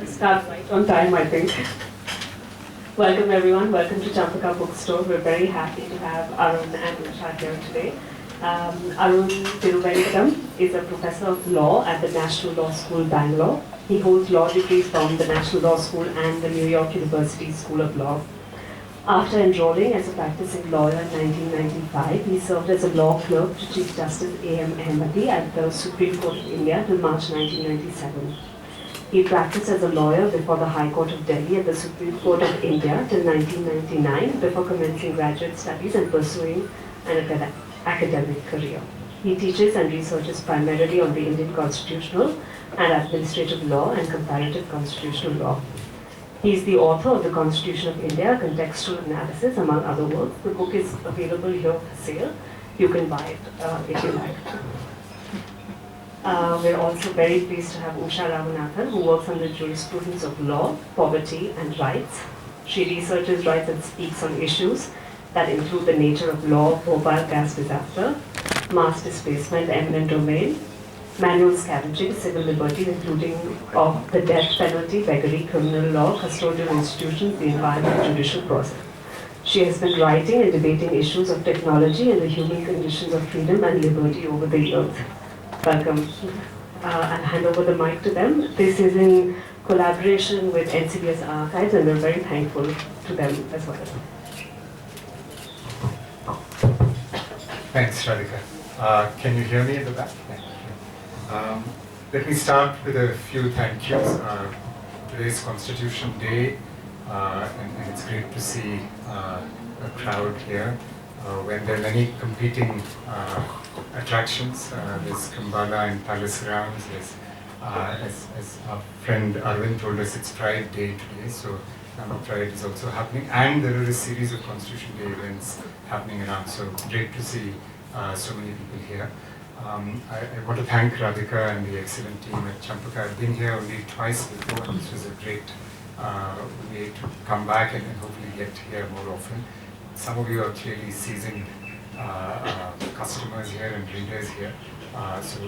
Start right on time, I think. Welcome everyone, welcome to Champaca Bookstore. We're very happy to have Arun and Usha here today. Arun Thiruvengadam is a professor of law at the National Law School, Bangalore. He holds law degrees from the National Law School and the New York University School of Law. After enrolling as a practicing lawyer in 1995, he served as a law clerk to Chief Justice A.M. Ahmadi at the Supreme Court of India till March 1997. He practiced as a lawyer before the High Court of Delhi and the Supreme Court of India till 1999 before commencing graduate studies and pursuing an academic career. He teaches and researches primarily on the Indian constitutional and administrative law and comparative constitutional law. He is the author of the Constitution of India, Contextual Analysis, among other works. The book is available here for sale. You can buy it if you like. We're also very pleased to have Usha Ramanathan, who works on the jurisprudence of law, poverty, and rights. She researches rights and speaks on issues that include the nature of law, Bhopal gas disaster, mass displacement, eminent domain, manual scavenging, civil liberties, including of the death penalty, beggary, criminal law, custodial institutions, the environment, judicial process. She has been writing and debating issues of technology and the human conditions of freedom and liberty over the years. Welcome. I'll hand over the mic to them. This is in collaboration with NCBS Archives, and we're very thankful to them as well. Thanks, Radhika. Can you hear me in the back? Let me start with a few thank yous. Today's Constitution Day, and it's great to see a crowd here. When there are many competing attractions, there's Kambala and Palace Grounds, there's, as our friend Arvind told us, it's Pride Day today, so Pride is also happening, and there are a series of Constitution Day events happening around, so great to see so many people here. I want to thank Radhika and the excellent team at Champaca. I've been here only twice before, and this was a great way to come back and hopefully get here more often. Some of you are clearly seasoned customers here and readers here, so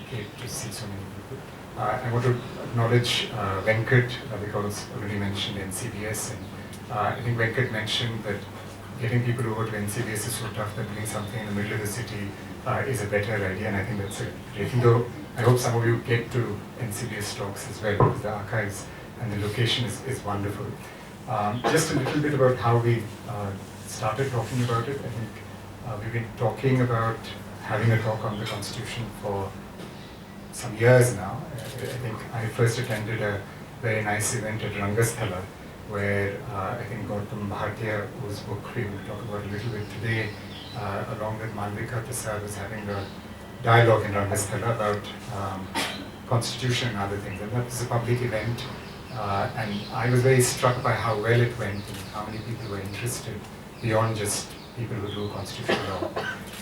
great to see so many people. I want to acknowledge Venkat, because already mentioned NCBS, and I think Venkat mentioned that getting people over to NCBS is so tough that doing something in the middle of the city is a better idea, and I think that's a great thing. Though I hope some of you get to NCBS talks as well, because the archives and the location is wonderful. Just a little bit about how we started talking about it. I think we've been talking about having a talk on the Constitution for some years now. I think I first attended a very nice event at Rangasthala, where I think Gautam Bhatia, whose book we will talk about a little bit today, along with Malvika Prasad, was having a dialogue in Rangasthala about Constitution and other things. And that was a public event, and I was very struck by how well it went and how many people were interested beyond just people who do constitutional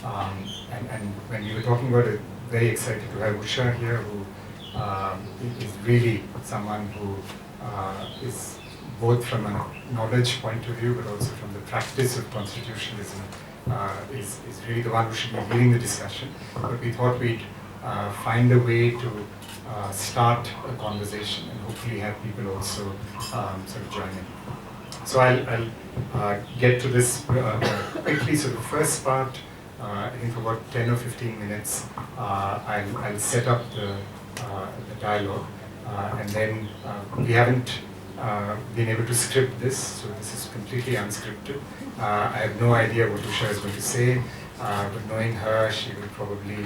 law. And when we were talking about it, very excited to have Usha here, who is really someone who is both from a knowledge point of view, but also from the practice of constitutionalism, is really the one who should be leading the discussion. But we thought we'd find a way to start a conversation and hopefully have people also sort of join in. So I'll get to this quickly. So the first part, I think for about 10 or 15 minutes, I'll set up the dialogue, and then we haven't been able to script this, so this is completely unscripted. I have no idea what Usha is going to say, but knowing her, she will probably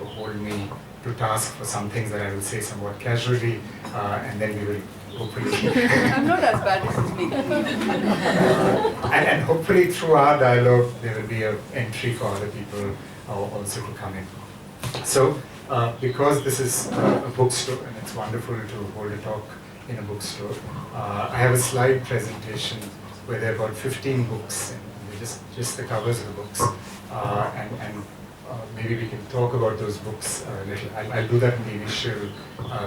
hold me to task for some things that I will say somewhat casually, and then we will hopefully... I'm not as bad as me. And hopefully through our dialogue, there will be an entry for other people also to come in. So, because this is a bookstore, and it's wonderful to hold a talk in a bookstore, I have a slide presentation where there are about 15 books, and they're just the covers of the books. And maybe we can talk about those books a little. I'll do that in the initial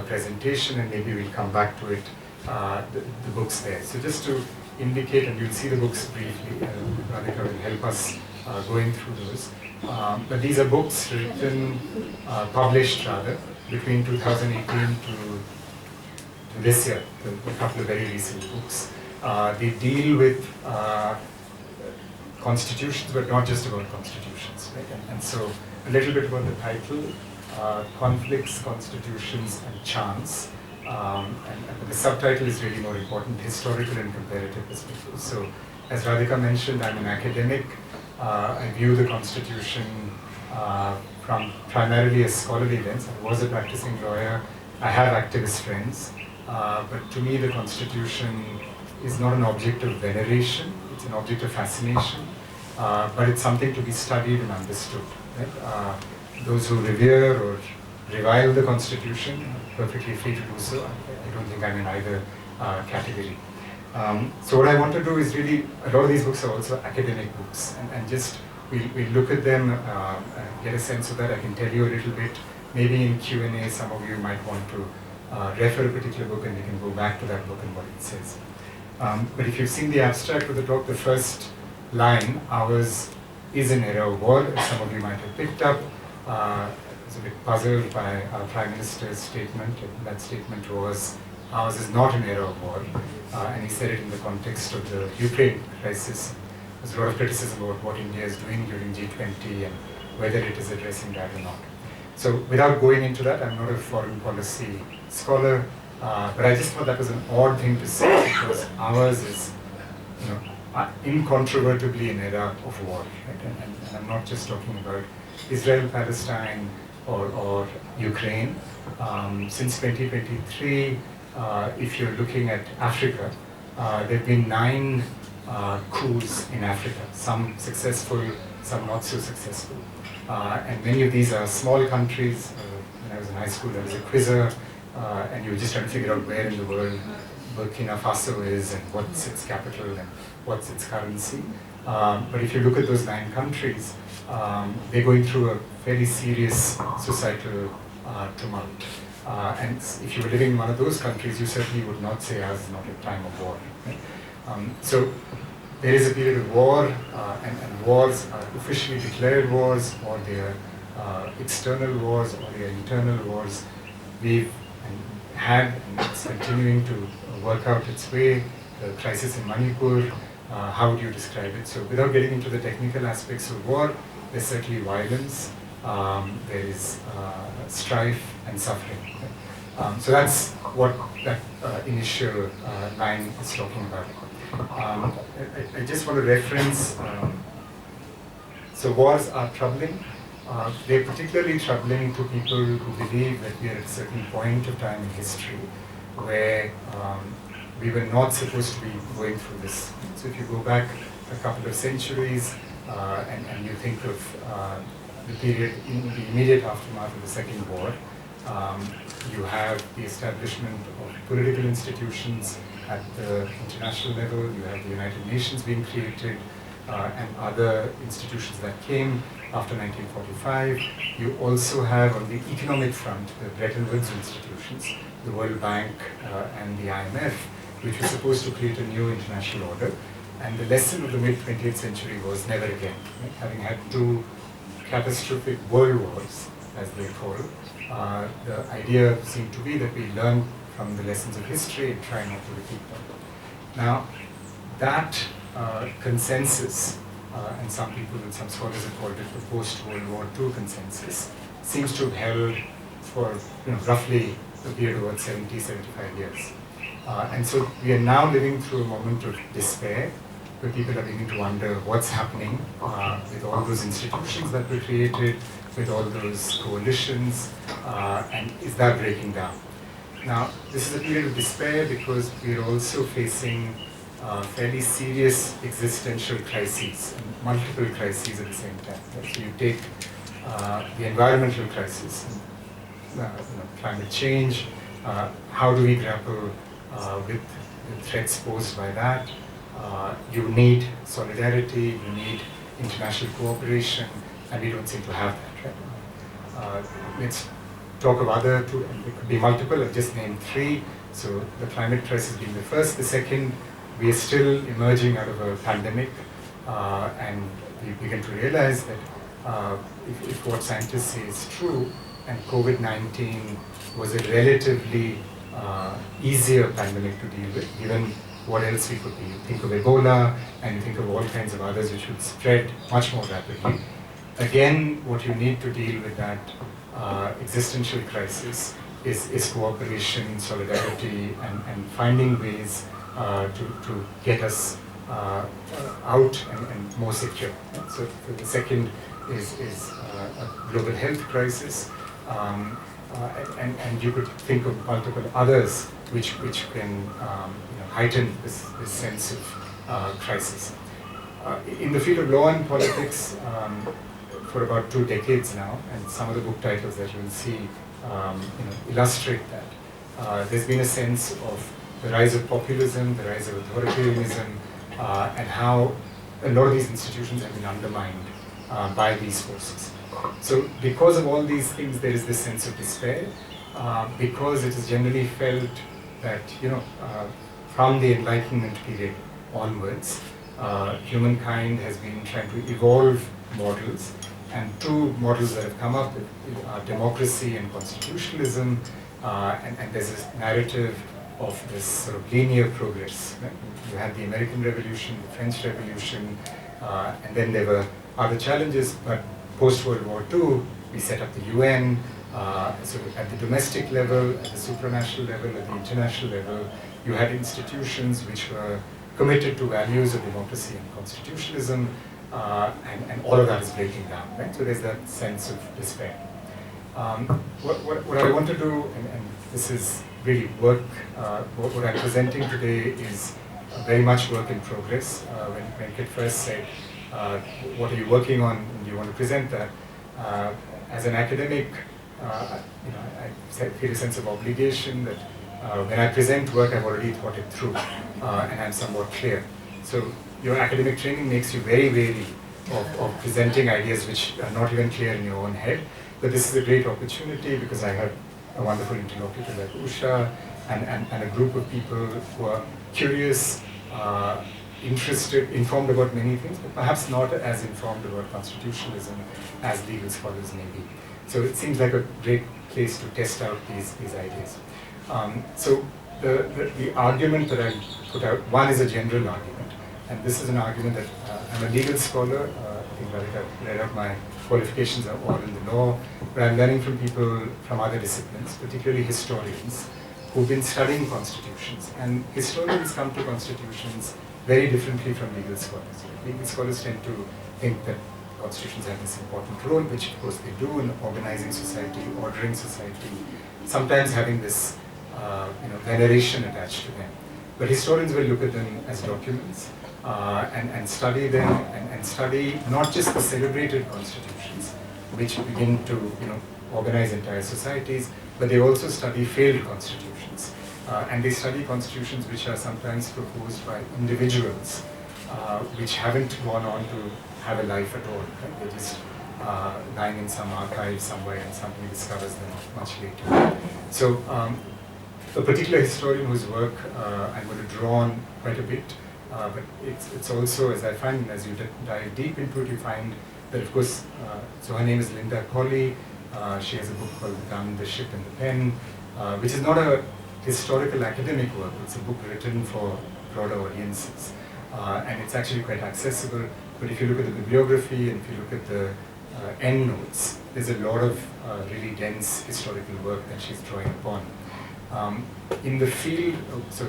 presentation, and maybe we'll come back to it, the books there. So just to indicate, and you'll see the books briefly, Radhika will help us going through those. But these are books written, published rather, between 2018 to this year, a couple of very recent books. They deal with constitutions, but not just about constitutions, right? And so a little bit about the title, Conflicts, Constitutions, and Chance. And the subtitle is really more important, Historical and Comparative Perspective. So, as Radhika mentioned, I'm an academic. I view the Constitution from primarily a scholarly lens. I was a practicing lawyer. I have activist friends. But to me, the Constitution is not an object of veneration. It's an object of fascination. But it's something to be studied and understood. Right? Those who revere or revile the Constitution are perfectly free to do so. I don't think I'm in either category. So what I want to do is really, a lot of these books are also academic books, and just we look at them and get a sense of that. I can tell you a little bit. Maybe in Q&A, some of you might want to refer a particular book, and we can go back to that book and what it says. But if you've seen the abstract of the talk, the first line, ours is an era of war, as some of you might have picked up. I was a bit puzzled by our Prime Minister's statement, and that statement was, ours is not an era of war, and he said it in the context of the Ukraine crisis. There's a lot of criticism about what India is doing during G20 and whether it is addressing that or not. So without going into that, I'm not a foreign policy scholar, but I just thought that was an odd thing to say, because ours is, incontrovertibly an era of war, right? And I'm not just talking about Israel, Palestine, or Ukraine. Since 2023, if you're looking at Africa, there have been 9 coups in Africa, some successful, some not so successful. And many of these are small countries. When I was in high school, I was a quizzer, and you were just trying to figure out where in the world Burkina Faso is, and what's its capital, and what's its currency. But if you look at those 9 countries, they're going through a very serious societal tumult. And if you were living in one of those countries, you certainly would not say ours is not a time of war. Right? So there is a period of war, and wars are officially declared wars, or they are external wars, or they are internal wars. We've had, and it's continuing to work out its way, the crisis in Manipur. How would you describe it? So without getting into the technical aspects of war, there's certainly violence, there is strife and suffering. So that's what that initial line is talking about. I just want to reference, so wars are troubling. They're particularly troubling to people who believe that we are at a certain point of time in history where we were not supposed to be going through this. So if you go back a couple of centuries and you think of the period in the immediate aftermath of the Second War, you have the establishment of political institutions at the international level, you have the United Nations being created, and other institutions that came after 1945. You also have, on the economic front, the Bretton Woods institutions, the World Bank and the IMF, which were supposed to create a new international order. And the lesson of the mid-20th century was never again. Right? Having had 2 catastrophic world wars, as they call, the idea seemed to be that we learn from the lessons of history and try not to repeat them. Now, that consensus, and some people and some scholars have called it the post-World War II consensus, seems to have held for roughly a period of about 70, 75 years. And so we are now living through a moment of despair, where people are beginning to wonder what's happening with all those institutions that were created, with all those coalitions, and is that breaking down? Now, this is a period of despair because we are also facing fairly serious existential crises, and multiple crises at the same time. Right? So you take the environmental crisis, climate change, how do we grapple with the threats posed by that? You need solidarity, you need international cooperation, and we don't seem to have that. Right? Let's talk of other 2, and it could be multiple, I've just named 3. So the climate crisis being the first, the second, we are still emerging out of a pandemic, and we begin to realize that if what scientists say is true, and COVID-19 was a relatively easier pandemic to deal with, given what else we could be. You think of Ebola, and you think of all kinds of others which would spread much more rapidly. Again, what you need to deal with that existential crisis is cooperation, solidarity, and finding ways to get us out and more secure. So the second is a global health crisis, and you could think of multiple others which can heighten this sense of crisis. In the field of law and politics, for about 2 decades now, and some of the book titles that you will see illustrate that. There's been a sense of the rise of populism, the rise of authoritarianism, and how a lot of these institutions have been undermined by these forces. So because of all these things, there is this sense of despair, because it is generally felt that, from the Enlightenment period onwards, humankind has been trying to evolve models, and 2 models that have come up with are democracy and constitutionalism, and there's this narrative of this sort of linear progress. Right? You had the American Revolution, the French Revolution, and then there were other challenges, but post-World War II, we set up the UN, so at the domestic level, at the supranational level, at the international level, you had institutions which were committed to values of democracy and constitutionalism, and all of that is breaking down, right? So there's that sense of despair. What I want to do, and this is really work, what I'm presenting today is very much work in progress. When Kit first said, what are you working on, and you want to present that, as an academic, I feel a sense of obligation that when I present work, I've already thought it through, and I'm somewhat clear. So your academic training makes you very wary of presenting ideas which are not even clear in your own head. But this is a great opportunity because I have a wonderful interlocutor like Usha and a group of people who are curious, interested, informed about many things, but perhaps not as informed about constitutionalism as legal scholars may be. So it seems like a great place to test out these ideas. So the argument that I put out, one is a general argument, and this is an argument that I'm a legal scholar. I think Radhika read out my qualifications are all in the law, but I'm learning from people from other disciplines, particularly historians, who've been studying constitutions. And historians come to constitutions very differently from legal scholars. Legal scholars tend to think that constitutions have this important role, which of course they do in organizing society, ordering society, sometimes having this veneration attached to them. But historians will look at them as documents and study them and study not just the celebrated constitutions, which begin to organize entire societies, but they also study failed constitutions. And they study constitutions which are sometimes proposed by individuals which haven't gone on to have a life at all. Right? They're just lying in some archive somewhere and somebody discovers them much later. So a particular historian whose work I'm going to draw on quite a bit, but it's also, as I find, as you dive deep into it, you find that, of course, so her name is Linda Colley. She has a book called The Gun, the Ship, and the Pen, which is not a historical academic work. It's a book written for broader audiences. And it's actually quite accessible. But if you look at the bibliography and if you look at the endnotes, there's a lot of really dense historical work that she's drawing upon. In the field, so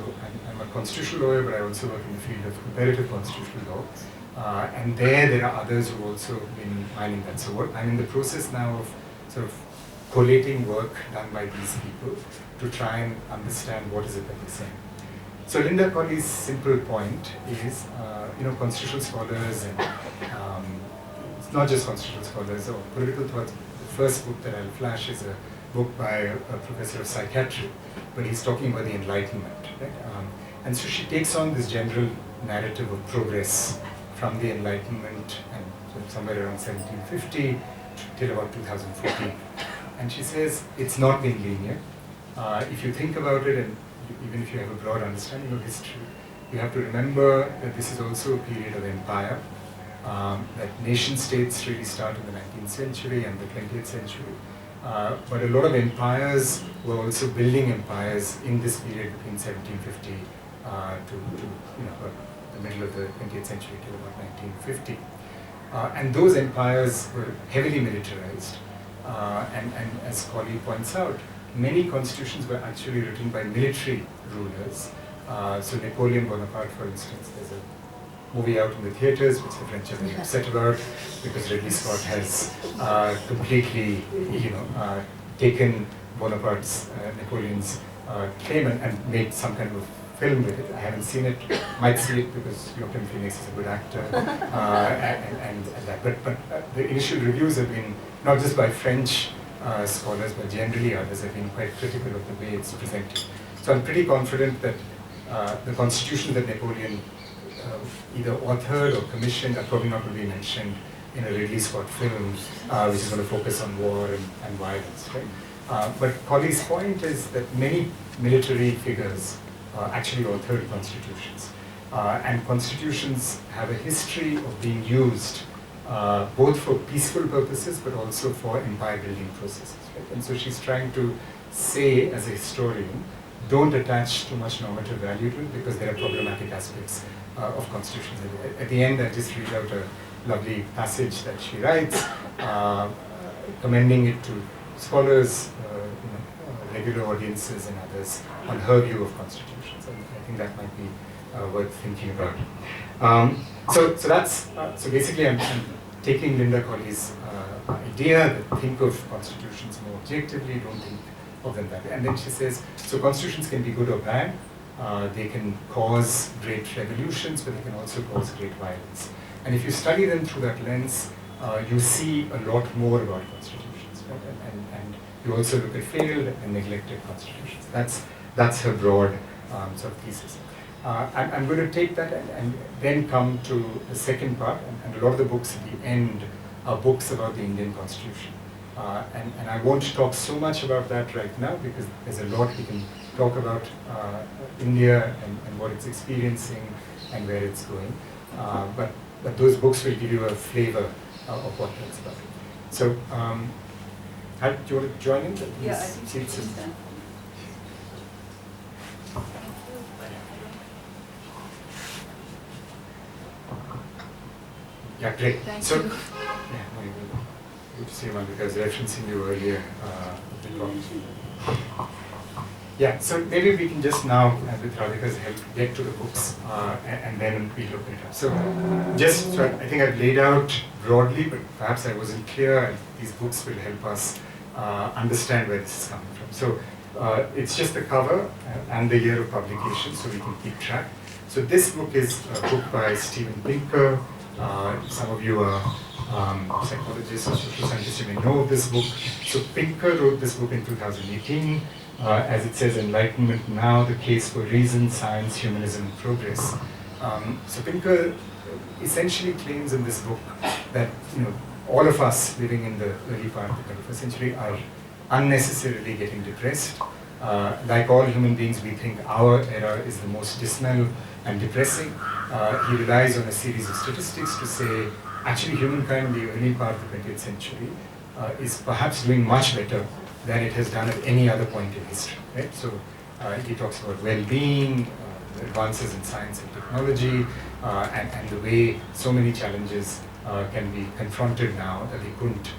I'm a constitutional lawyer, but I also work in the field of comparative constitutional law. And there are others who have also been mining that. So I'm in the process now of sort of collating work done by these people to try and understand what is it that they're saying. So Linda Colley's simple point is, constitutional scholars and it's not just constitutional scholars or political thought. The first book that I'll flash is a book by a professor of psychiatry, but he's talking about the Enlightenment. Right? And so she takes on this general narrative of progress from the Enlightenment and somewhere around 1750 till about 2014. And she says it's not been linear. If you think about it, and even if you have a broad understanding of history, you have to remember that this is also a period of empire, that nation states really start in the 19th century and the 20th century. But a lot of empires were also building empires in this period between 1750 to the middle of the 20th century to about 1950. And those empires were heavily militarized. And as Colley points out, many constitutions were actually written by military rulers. So Napoleon Bonaparte, for instance, there's a movie out in the theaters which the French are very upset about because Ridley Scott has completely, taken Bonaparte's, Napoleon's claim and made some kind of film with it. I haven't seen it, might see it because Joaquin Phoenix is a good actor, and that. But the initial reviews have been not just by French scholars, but generally others have been quite critical of the way it's presented. So I'm pretty confident that the constitution that Napoleon either authored or commissioned are probably not going to be mentioned in a Ridley Scott film, which is going to focus on war and violence, right? But Colley's point is that many military figures actually authored constitutions. And constitutions have a history of being used both for peaceful purposes but also for empire building processes. Right? And so she's trying to say, as a historian, don't attach too much normative value to it because there are problematic aspects of constitutions. At the end, I just read out a lovely passage that she writes, commending it to scholars, regular audiences and others on her view of constitutions. And I think that might be worth thinking about. So basically I'm taking Linda Colley's idea that think of constitutions more objectively, don't think of them that way. And then she says, so constitutions can be good or bad. They can cause great revolutions, but they can also cause great violence. And if you study them through that lens, you see a lot more about constitutions. Right? And you also look at failed and neglected constitutions. That's her broad sort of thesis. I'm going to take that and then come to the second part, and a lot of the books at the end are books about the Indian Constitution. And I won't talk so much about that right now because there's a lot we can talk about India and what it's experiencing and where it's going. But those books will give you a flavor of what that's about. So, do you want to join in? Yeah, I think she's done. Yeah, great. Thank so, you. Yeah, no, good to see you, man, because referencing you earlier. Yeah, so maybe we can just now, with Radhika's help, get to the books and then we look it up. So, I think I've laid out broadly, but perhaps I wasn't clear. These books will help us understand where this is coming from. So, it's just the cover and the year of publication, so we can keep track. So, this book is a book by Steven Pinker. Some of you are psychologists or social scientists, you may know of this book. So Pinker wrote this book in 2018. As it says, Enlightenment Now, the Case for Reason, Science, Humanism, and Progress. So Pinker essentially claims in this book that all of us living in the early part of the 21st century are unnecessarily getting depressed. Like all human beings, we think our era is the most dismal and depressing. He relies on a series of statistics to say, actually humankind in the early part of the 20th century is perhaps doing much better than it has done at any other point in history. Right? So he talks about well-being, advances in science and technology, and the way so many challenges can be confronted now that they couldn't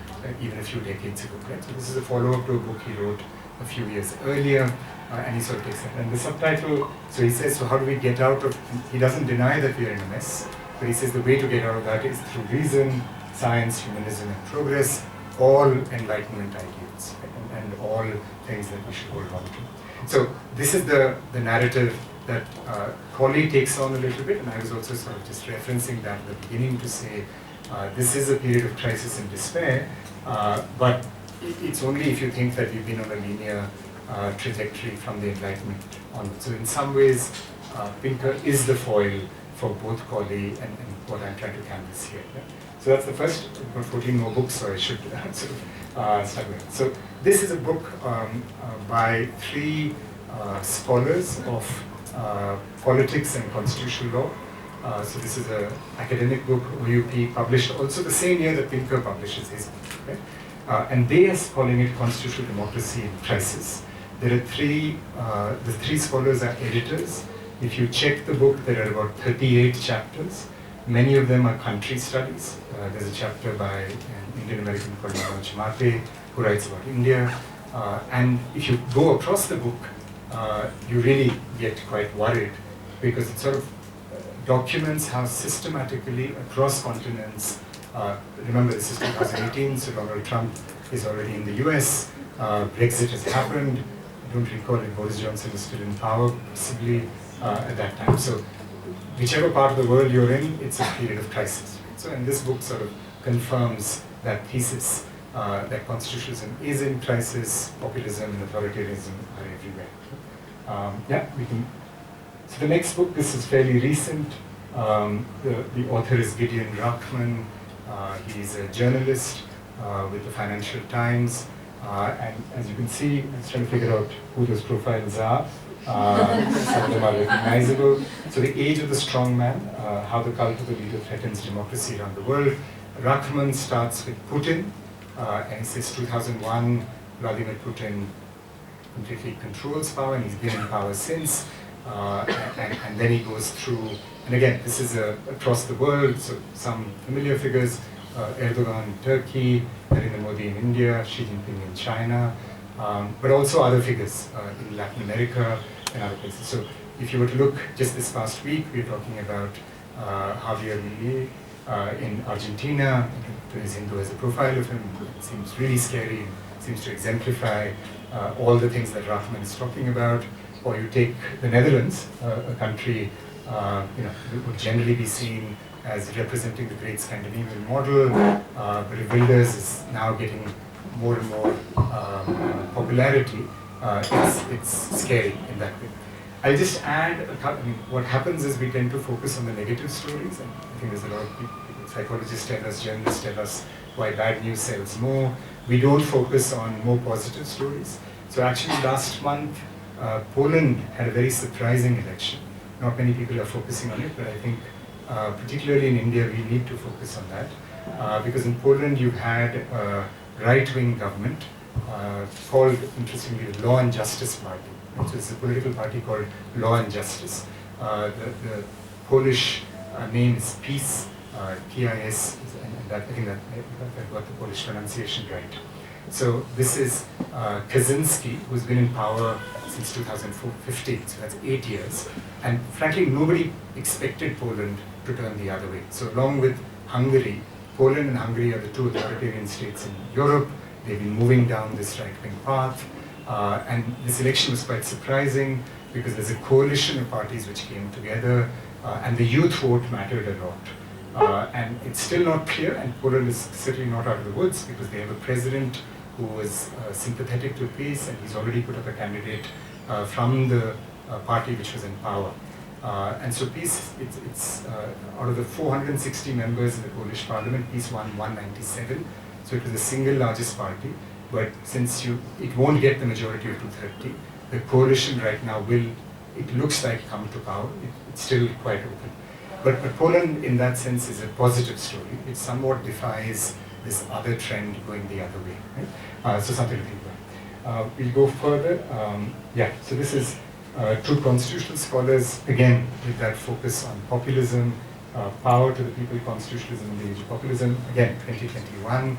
even a few decades ago. Right? So this is a follow-up to a book he wrote a few years earlier, and he sort of takes that. And the subtitle, so he says, so how do we get out of, he doesn't deny that we are in a mess, but he says the way to get out of that is through reason, science, humanism, and progress, all Enlightenment ideals, right? and all things that we should hold on to. So this is the narrative that Colley takes on a little bit, and I was also sort of just referencing that at the beginning to say, this is a period of crisis and despair, but it's only if you think that we've been on a linear trajectory from the Enlightenment onward. So in some ways, Pinker is the foil for both Colley and what I'm trying to canvas here. Yeah? So that's the first. I've got 14 more books, so I should sort of start with. So this is a book by three scholars of Politics and Constitutional Law. So this is an academic book, OUP, published also the same year that Pinker publishes his book. Right? And they are calling it Constitutional Democracy in Crisis. There are the three scholars are editors. If you check the book, there are about 38 chapters. Many of them are country studies. There's a chapter by an Indian American called Champaca who writes about India. And if you go across the book, you really get quite worried because it sort of documents how systematically across continents, remember this is 2018, so Donald Trump is already in the US, Brexit has happened, I don't recall if Boris Johnson is still in power, possibly at that time. So whichever part of the world you're in, it's a period of crisis. Right? So and this book sort of confirms that thesis that constitutionalism is in crisis, populism and authoritarianism are everywhere. Yeah, we can. So the next book, this is fairly recent. The author is Gideon Rachman. He's a journalist with the Financial Times. And as you can see, I was trying to figure out who those profiles are. Some of them are recognizable. So the age of the strong man, how the cult of the leader threatens democracy around the world. Rachman starts with Putin, and he says 2001, Vladimir Putin completely controls power, and he's been in power since. And then he goes through, and again, this is across the world, so some familiar figures, Erdogan in Turkey, Narendra Modi in India, Xi Jinping in China, but also other figures in Latin America and other places. So if you were to look just this past week, we were talking about Javier Milei in Argentina. Hindu has a profile of him. It seems really scary, and seems to exemplify all the things that Rachman is talking about. Or you take the Netherlands, a country that would generally be seen as representing the great Scandinavian model, but Wilders is now getting more and more popularity. It's scary in that way. I'll just add, what happens is we tend to focus on the negative stories, and I think there's a lot of people, psychologists tell us, journalists tell us why bad news sells more. We don't focus on more positive stories. So actually last month, Poland had a very surprising election. Not many people are focusing on it, but I think particularly in India we need to focus on that. Because in Poland you had a right-wing government called, interestingly, the Law and Justice Party. So it's a political party called Law and Justice. The Polish name is PiS, PIS, and I think that I got the Polish pronunciation right. So this is Kaczynski, who's been in power since 2015, so that's 8 years. And frankly, nobody expected Poland to turn the other way. So along with Hungary, Poland and Hungary are the two authoritarian states in Europe. They've been moving down this right-wing path. And this election was quite surprising because there's a coalition of parties which came together, and the youth vote mattered a lot. And it's still not clear, and Poland is certainly not out of the woods because they have a president who was sympathetic to peace, and he's already put up a candidate from the party which was in power. And so PiS, it's out of the 460 members in the Polish parliament, PiS won 197. So it was the single largest party. But since it won't get the majority of 230, the coalition right now will, it looks like, come to power. It's still quite open. But Poland, in that sense, is a positive story. It somewhat defies this other trend going the other way. Right? So something to think about. We'll go further. So this is two constitutional scholars, again, with that focus on populism, power to the people, constitutionalism in the age of populism. Again, 2021.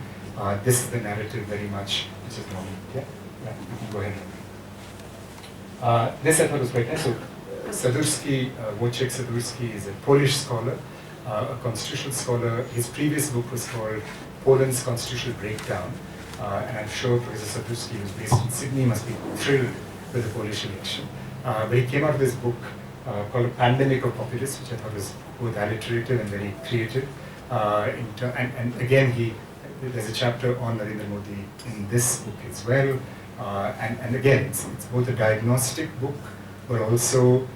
This is the narrative very much, which is normal. Yeah, you can go ahead. This I thought was quite nice. So Sadurski, Wojciech Sadurski is a Polish scholar, a constitutional scholar. His previous book was called Poland's Constitutional Breakdown. And I'm sure Professor Sadurski, who's based in Sydney, must be thrilled with the Polish election. But he came out with this book called A Pandemic of Populists, which I thought was both alliterative and very creative. And again, there's a chapter on Narendra Modi in this book as well. And again, it's both a diagnostic book, but also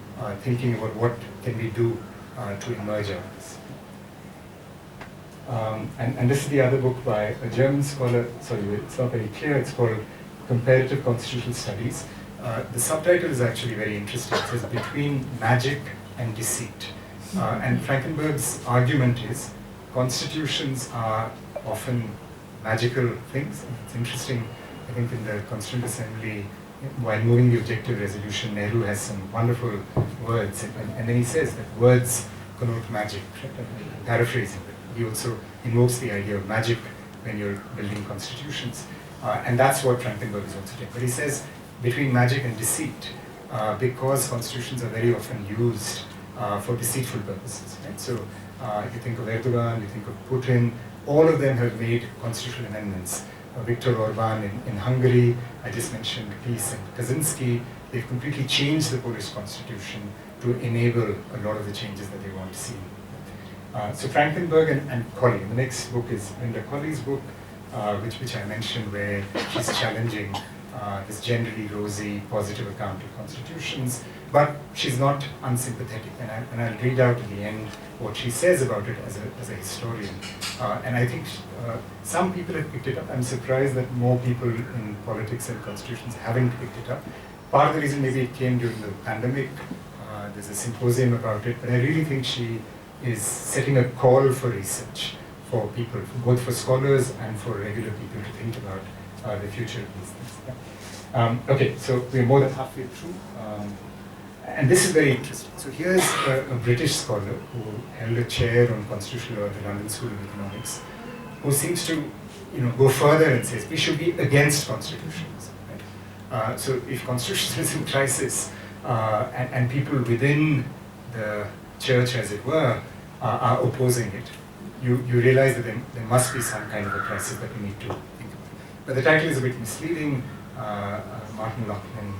thinking about what can we do to emerge out of this. And this is the other book by a German scholar. Sorry, it's not very clear. It's called Comparative Constitutional Studies. The subtitle is actually very interesting. It says Between Magic and Deceit. And Frankenberg's argument is constitutions are often magical things. It's interesting, I think in the Constituent Assembly, while moving the objective resolution, Nehru has some wonderful words, and then he says that words connote magic. I'm paraphrasing, but he also invokes the idea of magic when you're building constitutions. And that's what Frankenberg is also doing. But he says between magic and deceit, because constitutions are very often used for deceitful purposes. Right? So you think of Erdogan, you think of Putin, all of them have made constitutional amendments. Viktor Orban in Hungary, I just mentioned Peace and Kaczynski, they've completely changed the Polish constitution to enable a lot of the changes that they want to see. So Frankenberg and Colley. The next book is Linda Colley's book, which I mentioned, where she's challenging this generally rosy, positive account of constitutions, but she's not unsympathetic. And I'll read out at the end what she says about it as a historian. And I think some people have picked it up. I'm surprised that more people in politics and constitutions haven't picked it up. Part of the reason maybe it came during the pandemic. There's a symposium about it, but I really think she is setting a call for research for people, both for scholars and for regular people to think about the future of these things. Yeah. Okay, so we're more than halfway through. And this is very interesting. So here's a British scholar who held a chair on constitutional law at the London School of Economics, who seems to go further and says we should be against constitutions. Right? So if constitution is in crisis, and people within the church, as it were, are opposing it, you realize that there must be some kind of a crisis that we need to think about. But the title is a bit misleading. Martin Lachlan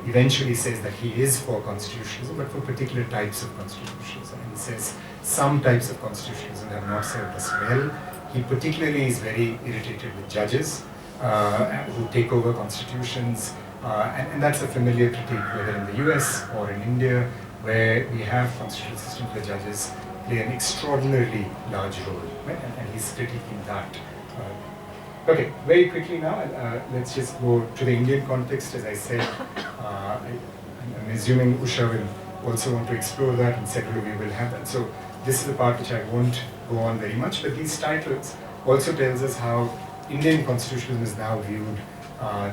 eventually says that he is for constitutionalism, but for particular types of constitutionalism. And he says some types of constitutionalism have not served us well. He particularly is very irritated with judges who take over constitutions. And that's a familiar critique, whether in the US or in India, where we have constitutional systems where judges play an extraordinarily large role. Right? And he's critiquing that. Okay, very quickly now, let's just go to the Indian context. As I said, I'm assuming Usha will also want to explore that, and several of you will have that. So this is the part which I won't go on very much, but these titles also tells us how Indian constitutionalism is now viewed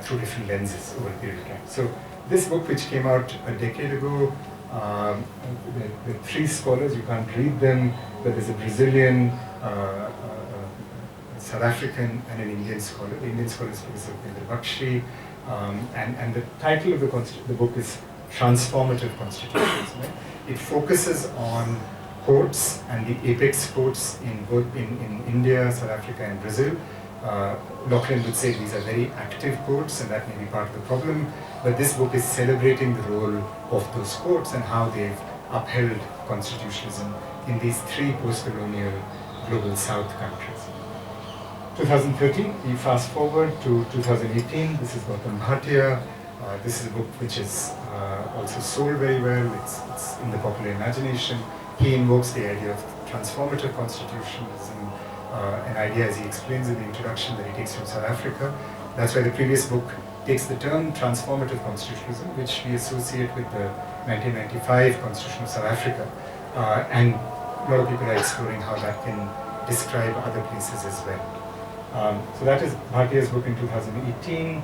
through different lenses over a period of time. So this book, which came out a decade ago, the three scholars, you can't read them, but there's a Brazilian, South African, and an Indian scholar. The Indian scholar is Professor Bakshi, and the title of the book is Transformative Constitutions. Right? It focuses on courts and the apex courts in both in India, South Africa, and Brazil. Lachlan would say these are very active courts, and that may be part of the problem, but this book is celebrating the role of those courts and how they've upheld constitutionalism in these three post-colonial global south countries. 2013, we fast forward to 2018, this is Gautam Bhatia. This is a book which is also sold very well, it's in the popular imagination. He invokes the idea of transformative constitutionalism, an idea, as he explains in the introduction, that he takes from South Africa. That's why the previous book takes the term transformative constitutionalism, which we associate with the 1995 Constitution of South Africa. And a lot of people are exploring how that can describe other places as well. So that is Bhatia's book in 2018.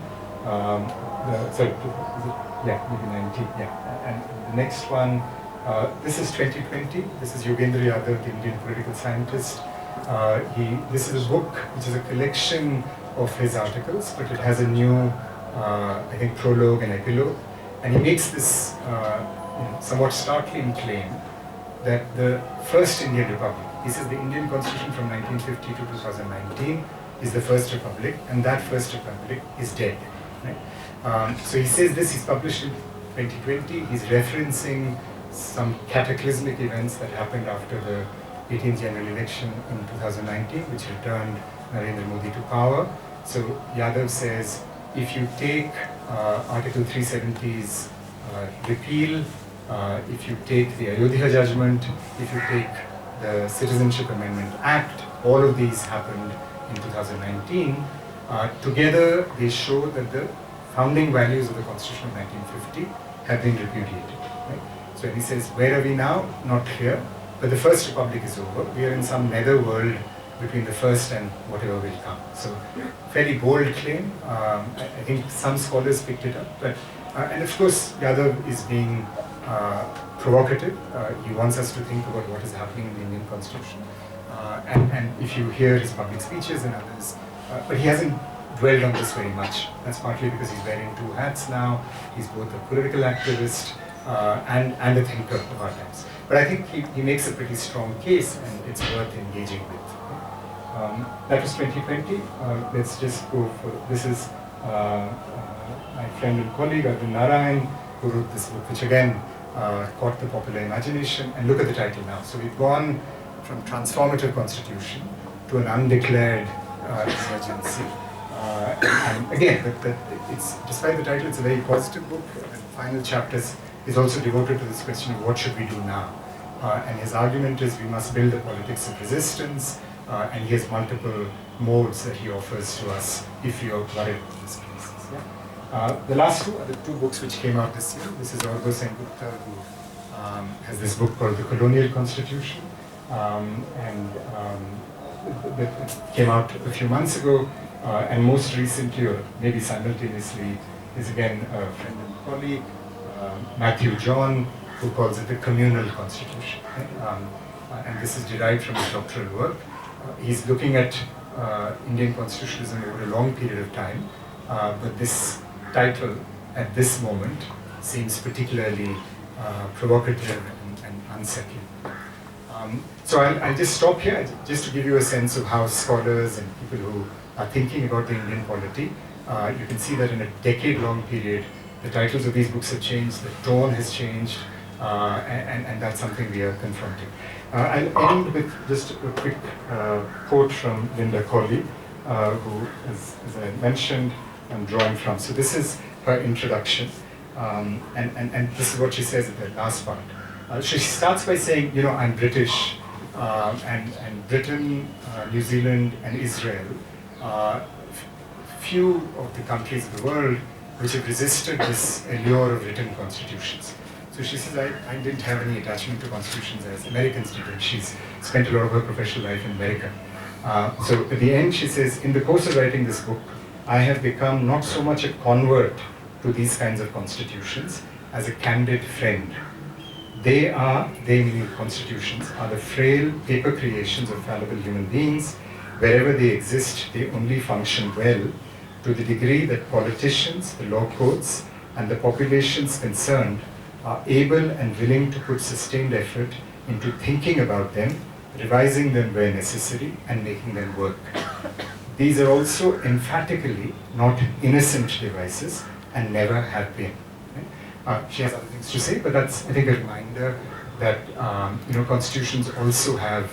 Maybe 19, yeah. And the next one, this is 2020. This is Yogendra Yadav, the Indian political scientist. This is a book which is a collection of his articles, but it has a new, I think, prologue and epilogue. And he makes this somewhat startling claim that the first Indian Republic, he says the Indian Constitution from 1950 to 2019 is the first republic, and that first republic is dead. Right? So he says this, he's published in 2020, he's referencing some cataclysmic events that happened after the 18th general election in 2019, which returned Narendra Modi to power. So Yadav says, if you take Article 370's repeal, if you take the Ayodhya judgment, if you take the Citizenship Amendment Act, all of these happened in 2019. Together they show that the founding values of the Constitution of 1950 have been repudiated. Right? So when he says, where are we now? Not clear. But the First Republic is over. We are in some nether world between the first and whatever will come. So fairly bold claim. I think some scholars picked it up. But and of course, Yadav is being provocative. He wants us to think about what is happening in the Indian Constitution. And if you hear his public speeches and others, but he hasn't dwelled on this very much. That's partly because he's wearing two hats now. He's both a political activist and a thinker of our times. But I think he makes a pretty strong case, and it's worth engaging with. That was 2020. Let's just go for, this is my friend and colleague Arun Narayan, who wrote this book, which again caught the popular imagination. And look at the title now. So we've gone from transformative constitution to an undeclared emergency. And again, it's, despite the title, it's a very positive book. The final chapters is also devoted to this question of what should we do now. And his argument is we must build a politics of resistance, and he has multiple modes that he offers to us if you are worried about these cases. Yeah? The last two are the two books which came out this year. This is Arun K Thiruvengadam, who has this book called The Colonial Constitution, that came out a few months ago, and most recently, or maybe simultaneously, is again a friend and colleague, Matthew John, who calls it the Communal Constitution. And this is derived from his doctoral work. He's looking at Indian constitutionalism over a long period of time, but this title at this moment seems particularly provocative and unsettling. So I'll just stop here, just to give you a sense of how scholars and people who are thinking about the Indian polity, you can see that in a decade-long period, the titles of these books have changed, the tone has changed, and that's something we are confronting. I'll end with just a quick quote from Linda Colley, who, as I mentioned, I'm drawing from. So this is her introduction, and this is what she says at the last part. She starts by saying, you know, I'm British, and Britain, New Zealand, and Israel, few of the countries of the world which have resisted this allure of written constitutions. So she says, I didn't have any attachment to constitutions as Americans did, and she's spent a lot of her professional life in America. So at the end she says, in the course of writing this book, I have become not so much a convert to these kinds of constitutions as a candid friend. They meaning constitutions, are the frail paper creations of fallible human beings. Wherever they exist, they only function well to the degree that politicians, the law courts, and the populations concerned are able and willing to put sustained effort into thinking about them, revising them where necessary, and making them work. These are also emphatically not innocent devices and never have been. She has other things to say, but that's, I think, a reminder that constitutions also have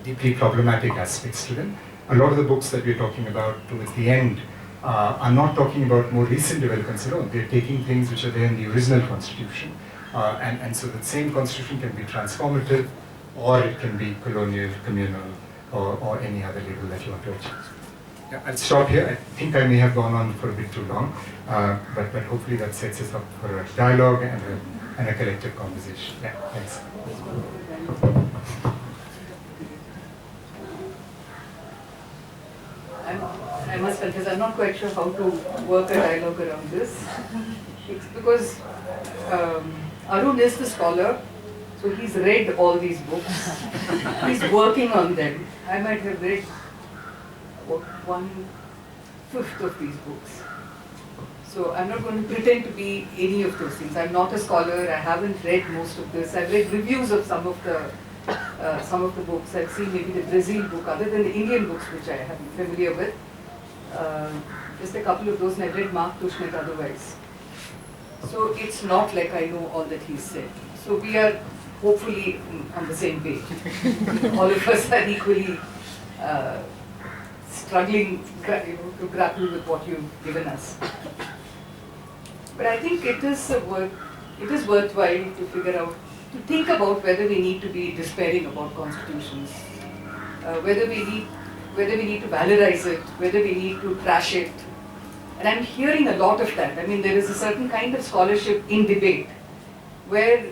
deeply problematic aspects to them. A lot of the books that we're talking about towards the end are not talking about more recent developments alone. They're taking things which are there in the original constitution, and so the same constitution can be transformative, or it can be colonial, communal, or any other label that you want to achieve. Yeah, I'll stop here. I think I may have gone on for a bit too long, but hopefully that sets us up for a dialogue and a collective conversation. Yeah, thanks. I must confess, I'm not quite sure how to work a dialogue around this. It's because Arun is the scholar, so he's read all these books. He's working on them. I might have read about 1/5 of these books. So I'm not going to pretend to be any of those things. I'm not a scholar. I haven't read most of this. I've read reviews of some of the books. I've seen maybe the Brazil book, other than the Indian books, which I am familiar with. Just a couple of those, and I've read Mark Tushnet otherwise. So it's not like I know all that he's said. So we are hopefully on the same page. All of us are equally struggling to grapple with what you've given us. But I think it is worthwhile to figure out, to think about whether we need to be despairing about constitutions, whether we need to valorize it, whether we need to trash it, And I'm hearing a lot of that. I mean, there is a certain kind of scholarship in debate where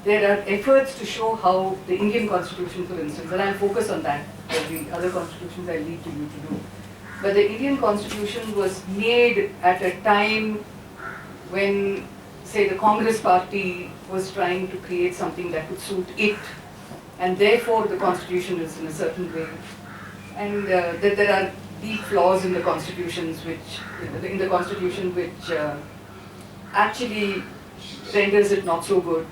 there are efforts to show how the Indian constitution, for instance, and I'll focus on that, but the other constitutions I leave to you to do. But the Indian constitution was made at a time when, say, the Congress party was trying to create something that would suit it, and therefore the constitution is in a certain way. And that there are deep flaws in the constitutions which, actually renders it not so good.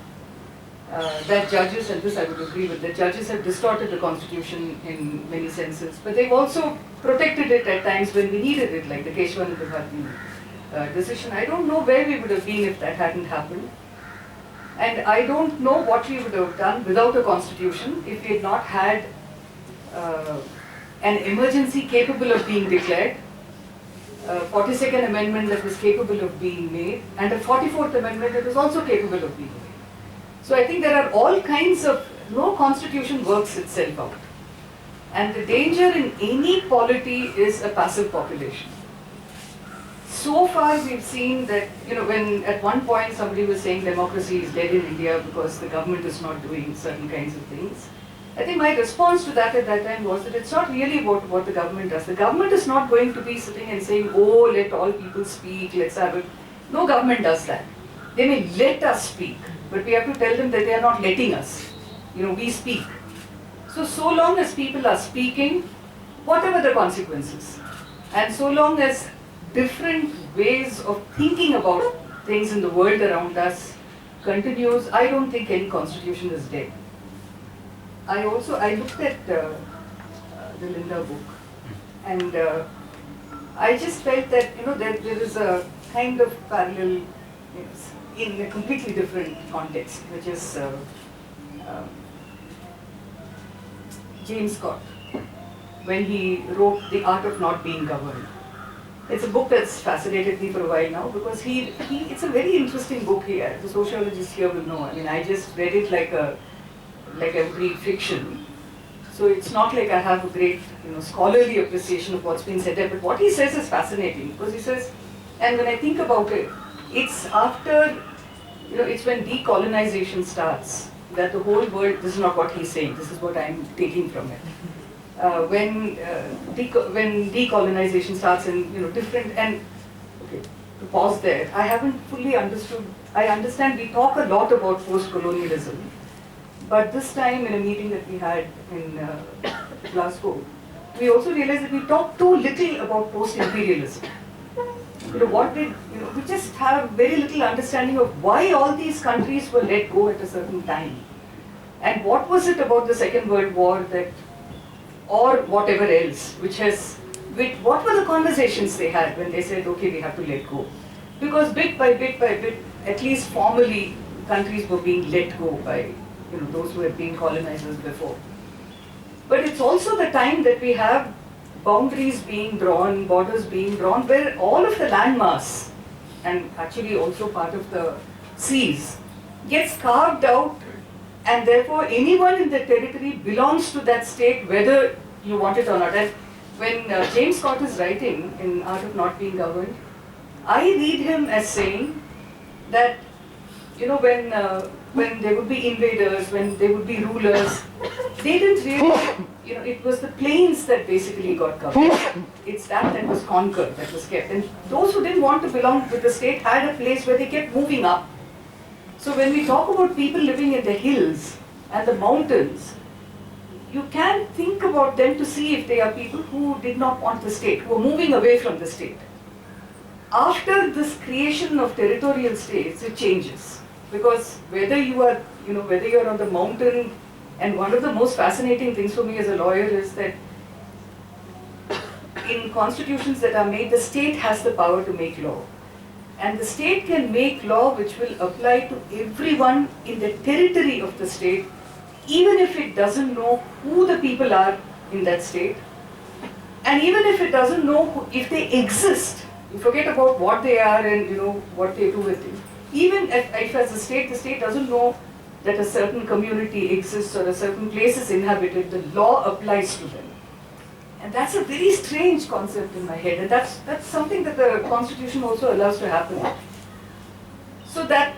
That judges, and this I would agree with, that judges have distorted the constitution in many senses, but they've also protected it at times when we needed it, like the Keshwananda Bharati decision. I don't know where we would have been if that hadn't happened. And I don't know what we would have done without a constitution if we had not had an emergency capable of being declared, a 42nd amendment that was capable of being made, and a 44th amendment that was also capable of being made. So I think there are all kinds of, no constitution works itself out. And the danger in any polity is a passive population. So far we've seen that, when at one point somebody was saying democracy is dead in India because the government is not doing certain kinds of things, I think my response to that at that time was that it's not really about what the government does. The government is not going to be sitting and saying, oh, let all people speak, let's have it. No government does that. They may let us speak, but we have to tell them that they are not letting us. We speak. So long as people are speaking, whatever the consequences, and so long as different ways of thinking about things in the world around us continues, I don't think any constitution is dead. I looked at the Linda book, and I just felt that that there is a kind of parallel in a completely different context, which is James Scott, when he wrote The Art of Not Being Governed. It's a book that's fascinated me for a while now because it's a very interesting book here. The sociologists here will know. I mean, I just read it like I would read fiction. So it's not like I have a great scholarly appreciation of what's been said there, but what he says is fascinating because he says, and when I think about it, it's after, it's when decolonization starts that the whole world, this is not what he's saying, this is what I'm taking from it. When decolonization starts and, different, and, okay, to pause there, I haven't fully understood, I understand we talk a lot about post-colonialism, but this time in a meeting that we had in Glasgow, we also realized that we talk too little about post-imperialism. We just have very little understanding of why all these countries were let go at a certain time. And what was it about the Second World War that, or whatever else, what were the conversations they had when they said, okay, we have to let go? Because bit by bit, at least formally, countries were being let go by, those who had been colonizers before. But it's also the time that we have boundaries being drawn, borders being drawn, where all of the landmass, and actually also part of the seas, gets carved out, and therefore anyone in the territory belongs to that state whether you want it or not. And when James Scott is writing in Art of Not Being Governed, I read him as saying that, when there would be invaders, when there would be rulers, they didn't really, it was the plains that basically got covered. It's that was conquered, that was kept. And those who didn't want to belong with the state had a place where they kept moving up. So when we talk about people living in the hills and the mountains, you can think about them to see if they are people who did not want the state, who are moving away from the state. After this creation of territorial states, it changes. Because whether you are, whether you are on the mountain, and one of the most fascinating things for me as a lawyer is that in constitutions that are made, the state has the power to make law. And the state can make law which will apply to everyone in the territory of the state, even if it doesn't know who the people are in that state, and even if it doesn't know if they exist. You forget about what they are and what they do with it. Even if as a state, the state doesn't know that a certain community exists or a certain place is inhabited, the law applies to them. And that's a very strange concept in my head, and that's something that the Constitution also allows to happen. So that,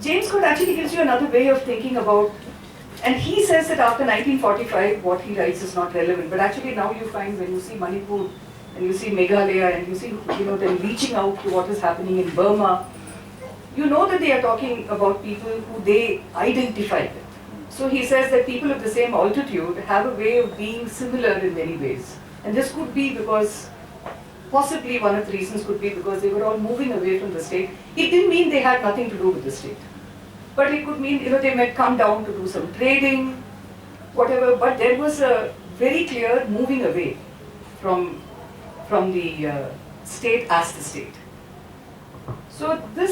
James Scott actually gives you another way of thinking about, and he says that after 1945, what he writes is not relevant, but actually now you find when you see Manipur, and you see Meghalaya, and you see, them reaching out to what is happening in Burma, you know that they are talking about people who they identify with. So he says that people of the same altitude have a way of being similar in many ways. And this could be because, possibly one of the reasons could be because they were all moving away from the state. It didn't mean they had nothing to do with the state. But it could mean, they might come down to do some trading, whatever, but there was a very clear moving away from the state as the state. So the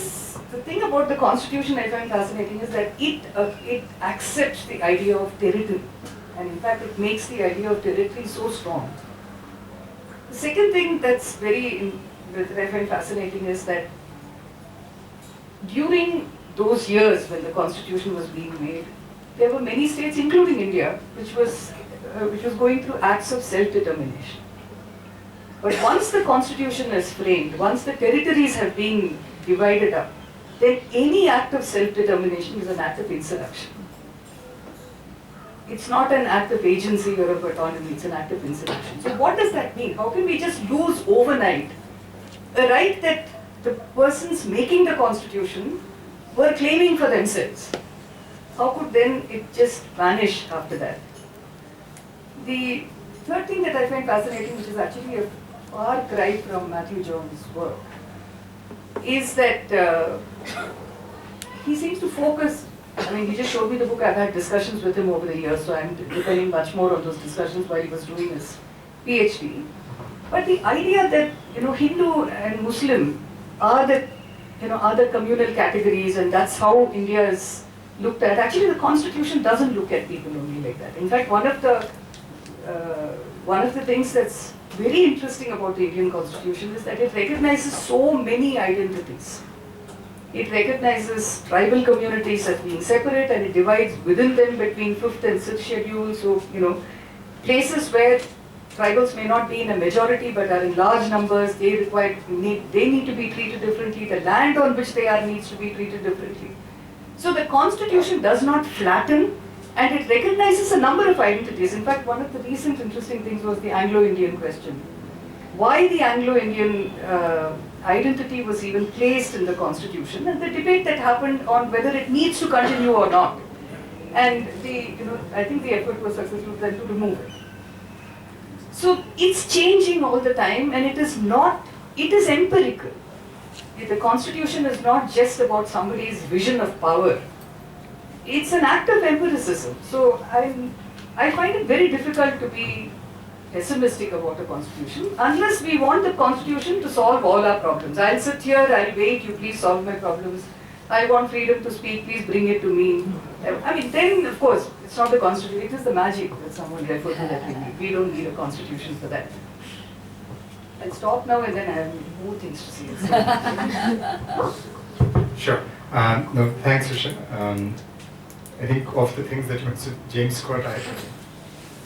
thing about the Constitution I find fascinating is that it accepts the idea of territory, and in fact it makes the idea of territory so strong. The second thing that's that I find fascinating is that during those years when the Constitution was being made, there were many states, including India, which was going through acts of self-determination. But once the Constitution is framed, once the territories have been divided up, then any act of self-determination is an act of insurrection. It's not an act of agency or of autonomy, it's an act of insurrection. So what does that mean? How can we just lose overnight a right that the persons making the Constitution were claiming for themselves? How could then it just vanish after that? The third thing that I find fascinating, which is actually a far cry from Matthew Jones' work, is that he seems to focus. I mean, he just showed me the book. I've had discussions with him over the years, so I'm depending much more on those discussions while he was doing his PhD. But the idea that Hindu and Muslim are the communal categories, and that's how India is looked at. Actually, the Constitution doesn't look at people only like that. In fact, one of the things that's very interesting about the Indian Constitution is that it recognizes so many identities. It recognizes tribal communities as being separate, and it divides within them between 5th and 6th schedules. So, places where tribals may not be in a majority but are in large numbers, they need to be treated differently. The land on which they are needs to be treated differently. So the Constitution does not flatten, and it recognizes a number of identities. In fact, one of the recent interesting things was the Anglo-Indian question. Why the Anglo-Indian identity was even placed in the Constitution, and the debate that happened on whether it needs to continue or not. And I think the effort was successful then to remove it. So it's changing all the time, and it is empirical. The Constitution is not just about somebody's vision of power. It's an act of empiricism. So I find it very difficult to be pessimistic about a Constitution unless we want the Constitution to solve all our problems. I'll sit here, I'll wait, you please solve my problems. I want freedom to speak, please bring it to me. I mean, then of course, it's not the Constitution, it is the magic that someone referred to that we need. We don't need a Constitution for that. I'll stop now and then I have more things to say. Sure. No, thanks, Usha. I think of the things that you mentioned, James Scott,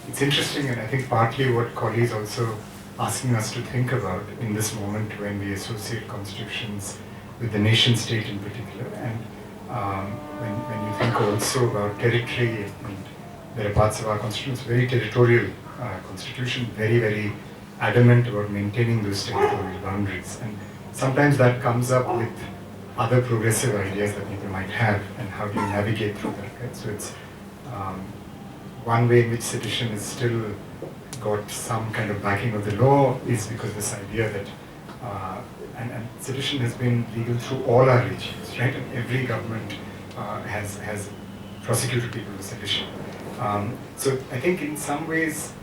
it's interesting, and I think partly what Collie is also asking us to think about in this moment when we associate constitutions with the nation state in particular, and when you think also about territory, and there are parts of our constitution, very territorial constitution, very, very adamant about maintaining those territorial boundaries, and sometimes that comes up with other progressive ideas that people might have, and how do you navigate through that, right? So it's one way in which sedition has still got some kind of backing of the law is because this idea that, and sedition has been legal through all our regimes, right? And every government has prosecuted people for sedition. So I think in some ways,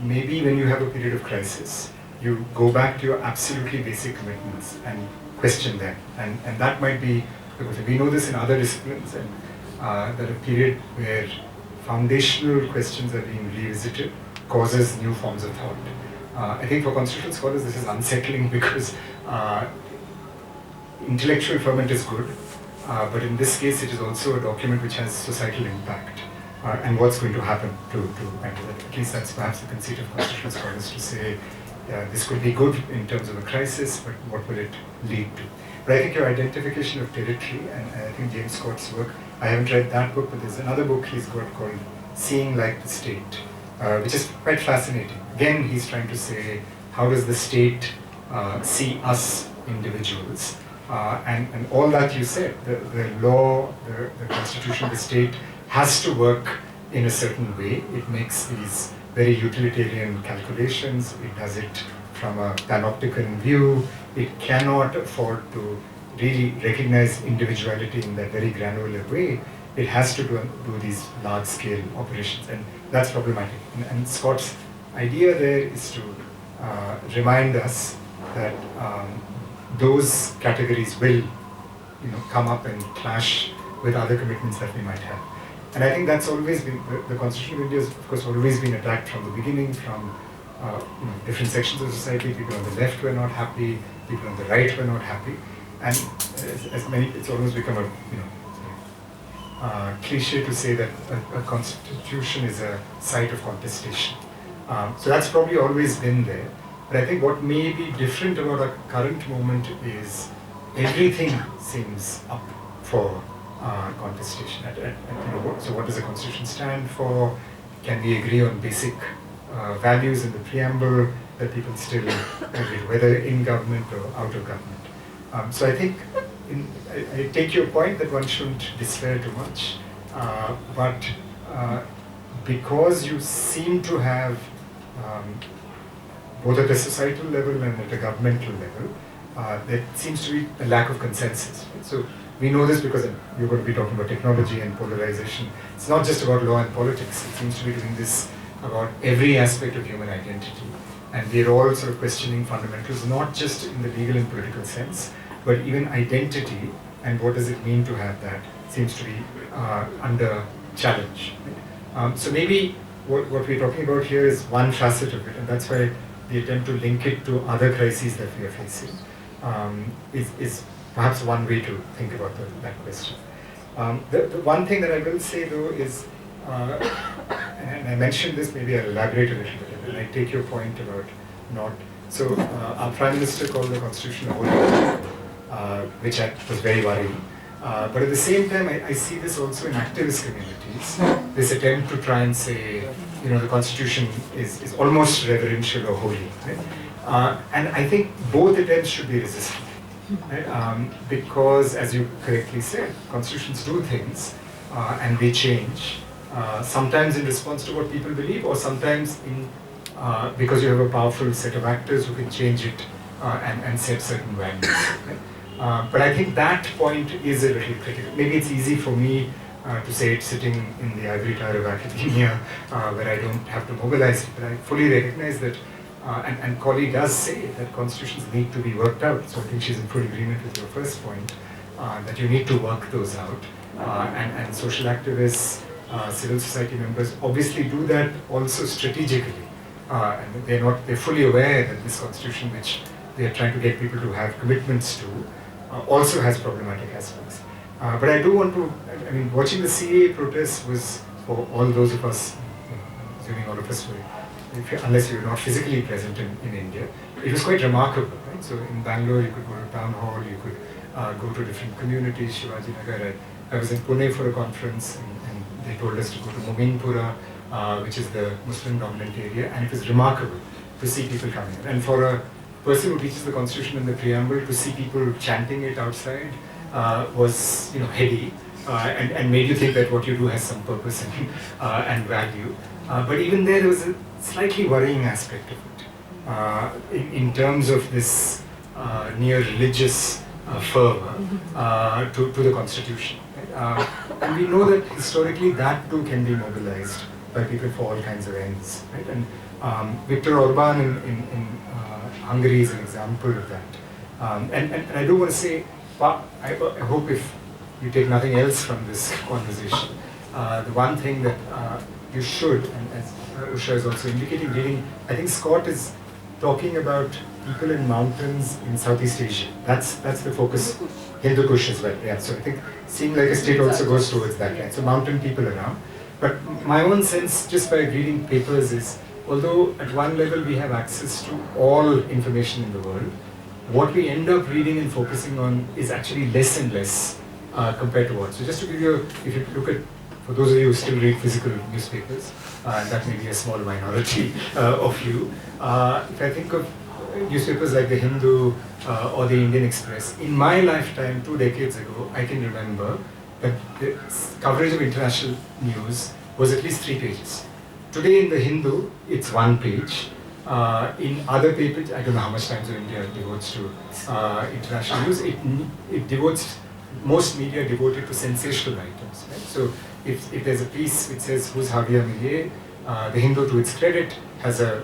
maybe when you have a period of crisis, you go back to your absolutely basic commitments and question them. And that might be, because we know this in other disciplines, and that a period where foundational questions are being revisited causes new forms of thought. I think for constitutional scholars this is unsettling because intellectual ferment is good, but in this case it is also a document which has societal impact. and what's going to happen to at least that's perhaps the conceit of constitutional scholars to say, this could be good in terms of a crisis, but what will it lead to? But I think your identification of territory, and I think James Scott's work, I haven't read that book, but there's another book he's got called Seeing Like the State, which is quite fascinating. Again, he's trying to say, how does the state see us individuals? And all that you said, the law, the constitution, the state has to work in a certain way. It makes these very utilitarian calculations. It does it from a panopticon view. It cannot afford to really recognize individuality in that very granular way. It has to do these large-scale operations, and that's problematic. And Scott's idea there is to remind us that those categories will, come up and clash with other commitments that we might have. And I think that's always been, the Constitution of India has, of course, always been attacked from the beginning, from different sections of society. People on the left were not happy, people on the right were not happy. And as many, it's almost become a, cliche to say that a constitution is a site of contestation. So that's probably always been there. But I think what may be different about our current moment is everything seems up for contestation. So what does the constitution stand for? Can we agree on basic values in the preamble that people still agree, whether in government or out of government? So I think I take your point that one shouldn't despair too much, but because you seem to have both at a societal level and at a governmental level, there seems to be a lack of consensus. Right? So we know this because you're going to be talking about technology and polarization. It's not just about law and politics. It seems to be doing this about every aspect of human identity. And we're all sort of questioning fundamentals, not just in the legal and political sense, but even identity and what does it mean to have that seems to be under challenge. Right? So maybe what we're talking about here is one facet of it, and that's why the attempt to link it to other crises that we are facing is perhaps one way to think about that question. The one thing that I will say though is, and I mentioned this, maybe I'll elaborate a little bit, and I take your point about not, so our Prime Minister called the Constitution a holy, which was very worrying. But at the same time, I see this also in activist communities, this attempt to try and say, the Constitution is almost reverential or holy. Right? And I think both attempts should be resisted. Right? Because, as you correctly said, constitutions do things and they change, sometimes in response to what people believe, or sometimes because you have a powerful set of actors who can change it and set certain values. Right? But I think that point is a little critical. Maybe it's easy for me to say it sitting in the ivory tower of academia where I don't have to mobilize it, but I fully recognize that, and Colley does say that constitutions need to be worked out. So I think she's in full agreement with your first point, that you need to work those out. And social activists, civil society members obviously do that also strategically. And they're fully aware that this constitution, which they are trying to get people to have commitments to, also has problematic aspects. But I do want to, watching the CAA protests was, for all those of us, assuming all of us were, unless you're not physically present in India, it was quite remarkable, right? So in Bangalore, you could go to town hall, you could go to different communities, Shivaji Nagar. I was in Pune for a conference, and they told us to go to Mominpura, which is the Muslim-dominant area, and it was remarkable to see people coming in. And for a person who teaches the Constitution and the preamble, to see people chanting it outside was, heady, and made you think that what you do has some purpose and value. But even there was a slightly worrying aspect of it, in terms of this near religious fervor to the Constitution. Right? And we know that historically that too can be mobilized by people for all kinds of ends. Right? And Viktor Orban in Hungary is an example of that. And I do want to say, I hope if you take nothing else from this conversation, the one thing that you should, and as Usha is also indicating, reading, I think Scott is talking about people in mountains in Southeast Asia. That's the focus. Hindu Kush as well. Yeah. So I think Seeing Like a State also goes towards that. Right? So mountain people around. But my own sense, just by reading papers, is although at one level we have access to all information in the world, what we end up reading and focusing on is actually less and less compared to what. So just to give you, if you look at, for those of you who still read physical newspapers, and that may be a small minority of you, if I think of newspapers like the Hindu or the Indian Express, in my lifetime, 2 decades ago, I can remember that the coverage of international news was at least 3 pages. Today in the Hindu, it's 1 page. In other papers, I don't know how much time India devotes to international news. It devotes, most media devote it to sensational items. Right? So if there's a piece which says who's Javier Milei, the Hindu, to its credit, has a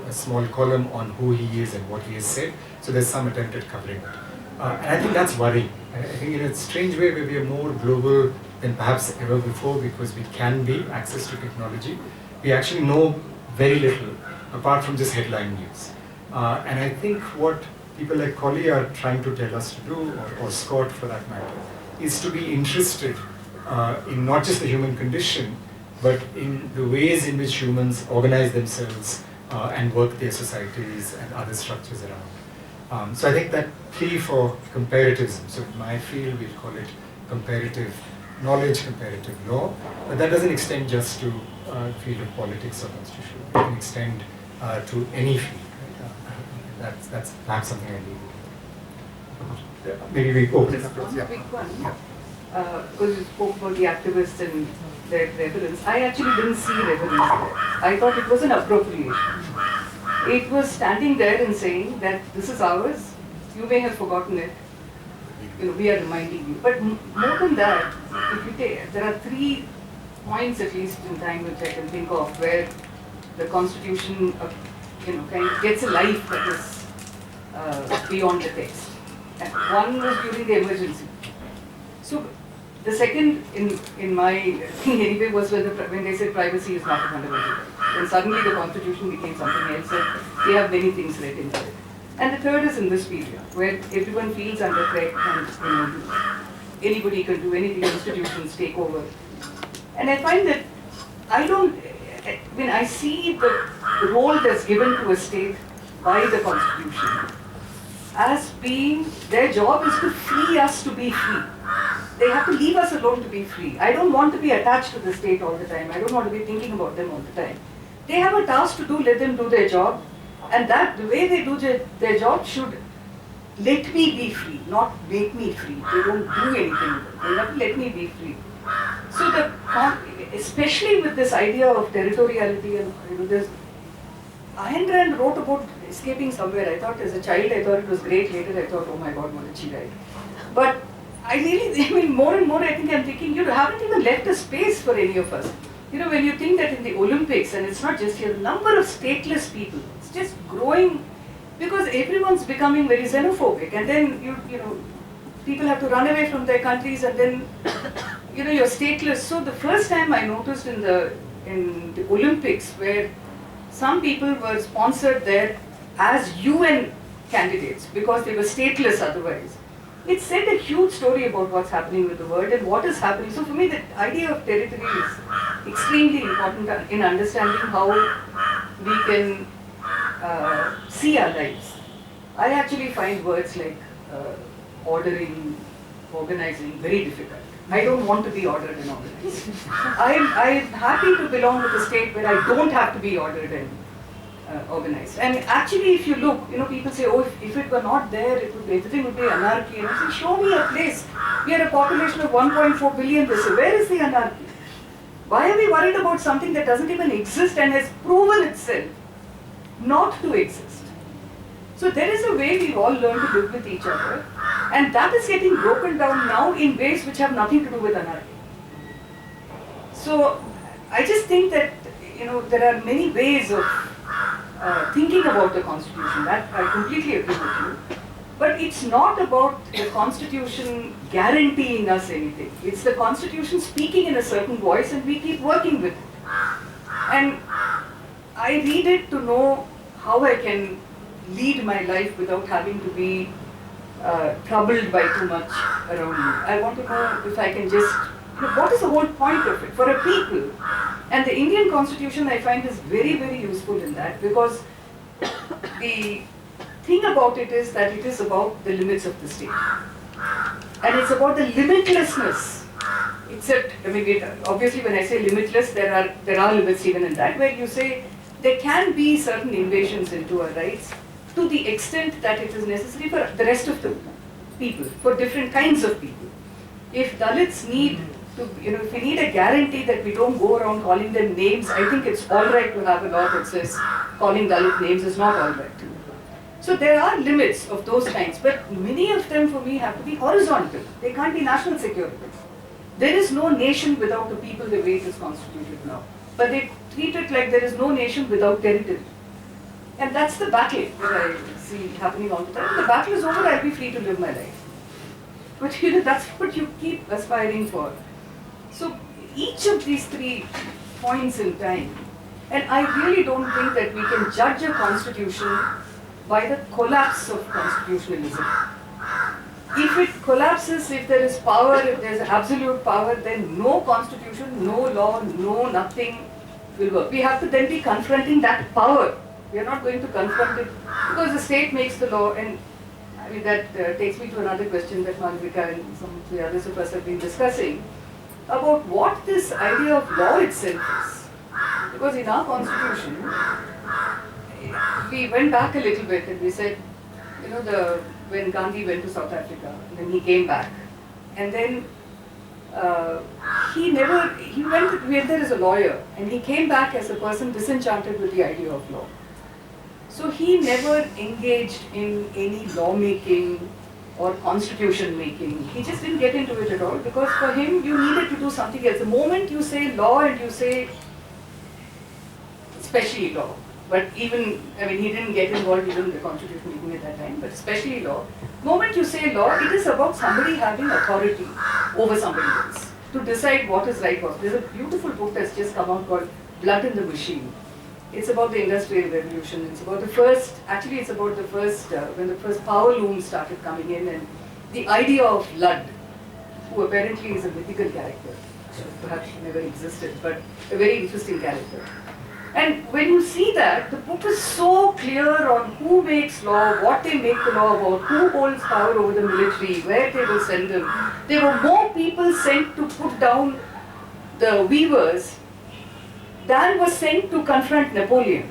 small column on who he is and what he has said. So there's some attempt at covering it. And I think that's worrying. I think in a strange way where we are more global than perhaps ever before because we can be, access to technology, we actually know very little apart from just headline news. And I think what people like Collie are trying to tell us to do, or Scott for that matter, is to be interested in not just the human condition, but in the ways in which humans organize themselves and work their societies and other structures around. So I think that plea for comparativism, so in my field we'll call it comparative knowledge, comparative law, but that doesn't extend just to the field of politics or constitution. It can extend to any field. Right? That's perhaps something I need. Maybe we open it up. One quick one. Because you spoke about the activists and their reverence. I actually didn't see reverence there. I thought it was an appropriation. It was standing there and saying that this is ours, you may have forgotten it, we are reminding you. But more than that, if you take, there are 3 points at least in time which I can think of where the Constitution kind of gets a life that is beyond the text. And one was during the emergency. So the second, in my thing anyway, was when they said privacy is not a fundamental right. Then suddenly the Constitution became something else, and they have many things read into it. And the third is in this period, where everyone feels under threat and anybody can do anything, institutions take over. And I find that when I see the role that's given to a state by the Constitution as being, their job is to free us to be free. They have to leave us alone to be free. I don't want to be attached to the state all the time. I don't want to be thinking about them all the time. They have a task to do, let them do their job. And that, the way they do their job should let me be free, not make me free. They don't do anything with it. They have to let me be free. So especially with this idea of territoriality and there's, Ayn Rand wrote about escaping somewhere. I thought as a child, I thought it was great. Later I thought, oh my God, what did she write? But more and more I think I'm thinking, you haven't even left a space for any of us. When you think that in the Olympics, and it's not just here, the number of stateless people, it's just growing because everyone's becoming very xenophobic. And then, people have to run away from their countries and then, you're stateless. So the first time I noticed in the Olympics where some people were sponsored there as UN candidates because they were stateless otherwise. It said a huge story about what's happening with the world and what is happening. So for me, the idea of territory is extremely important in understanding how we can see our lives. I actually find words like ordering, organizing very difficult. I don't want to be ordered and organized. I'm happy to belong to the state where I don't have to be ordered and organized. And actually, if you look, people say, oh, if it were not there, everything would be anarchy. And I say, show me a place. We are a population of 1.4 billion this year. Where is the anarchy? Why are we worried about something that doesn't even exist and has proven itself not to exist? So there is a way we all learn to live with each other, and that is getting broken down now in ways which have nothing to do with anarchy. So I just think that there are many ways of thinking about the Constitution. That I completely agree with you. But it's not about the Constitution guaranteeing us anything. It's the Constitution speaking in a certain voice, and we keep working with it. And I read it to know how I can lead my life without having to be troubled by too much around me. I want to know if I can just what is the whole point of it for a people? And the Indian constitution I find is very, very useful in that, because the thing about it is that it is about the limits of the state. And it's about the limitlessness. Except, I mean, obviously when I say limitless, there are limits even in that, where you say there can be certain invasions into our rights to the extent that it is necessary for the rest of the people, for different kinds of people. If Dalits need to, if we need a guarantee that we don't go around calling them names, I think it's all right to have a law that says calling Dalit names is not all right. So there are limits of those kinds, but many of them for me have to be horizontal. They can't be national security. There is no nation without the people the way it is constituted now. But they treat it like there is no nation without territory. And that's the battle that I see happening all the time. The battle is over, I'll be free to live my life. But that's what you keep aspiring for. So each of these 3 points in time, and I really don't think that we can judge a constitution by the collapse of constitutionalism. If it collapses, if there is power, if there is absolute power, then no constitution, no law, no nothing will work. We have to then be confronting that power. We are not going to confront it because the state makes the law, and I mean that takes me to another question that Malvika and some of the others of us have been discussing about what this idea of law itself is. Because in our constitution, we went back a little bit and we said, when Gandhi went to South Africa, and then he came back, and then he went there as a lawyer, and he came back as a person disenchanted with the idea of law. So he never engaged in any lawmaking or constitution making. He just didn't get into it at all, because for him you needed to do something else. The moment you say law and you say especially law, but even, I mean, he didn't get involved even in the constitution making at that time, but especially law. The moment you say law, it is about somebody having authority over somebody else to decide what is right. There's a beautiful book that's just come out called Blood in the Machine. It's about the Industrial Revolution. It's about the first, when the first power looms started coming in, and the idea of Ludd, who apparently is a mythical character. Perhaps he never existed, but a very interesting character. And when you see that, the book is so clear on who makes law, what they make the law about, who holds power over the military, where they will send them. There were more people sent to put down the weavers than was sent to confront Napoleon.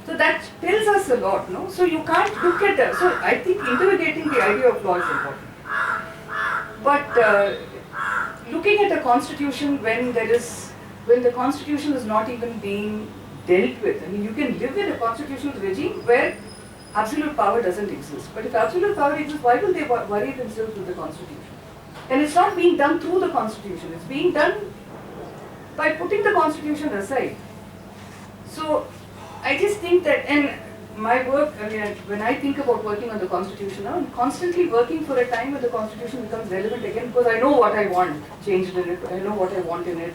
So that tells us a lot, no? So you can't look at that. So I think interrogating the idea of law is important. But looking at a constitution when the constitution is not even being dealt with. I mean, you can live in a constitutional regime where absolute power doesn't exist. But if absolute power exists, why will they worry themselves with the constitution? And it's not being done through the constitution. It's being done by putting the constitution aside. So I just think that, and my work, I mean, when I think about working on the constitution now, I'm constantly working for a time when the constitution becomes relevant again, because I know what I want changed in it, I know what I want in it.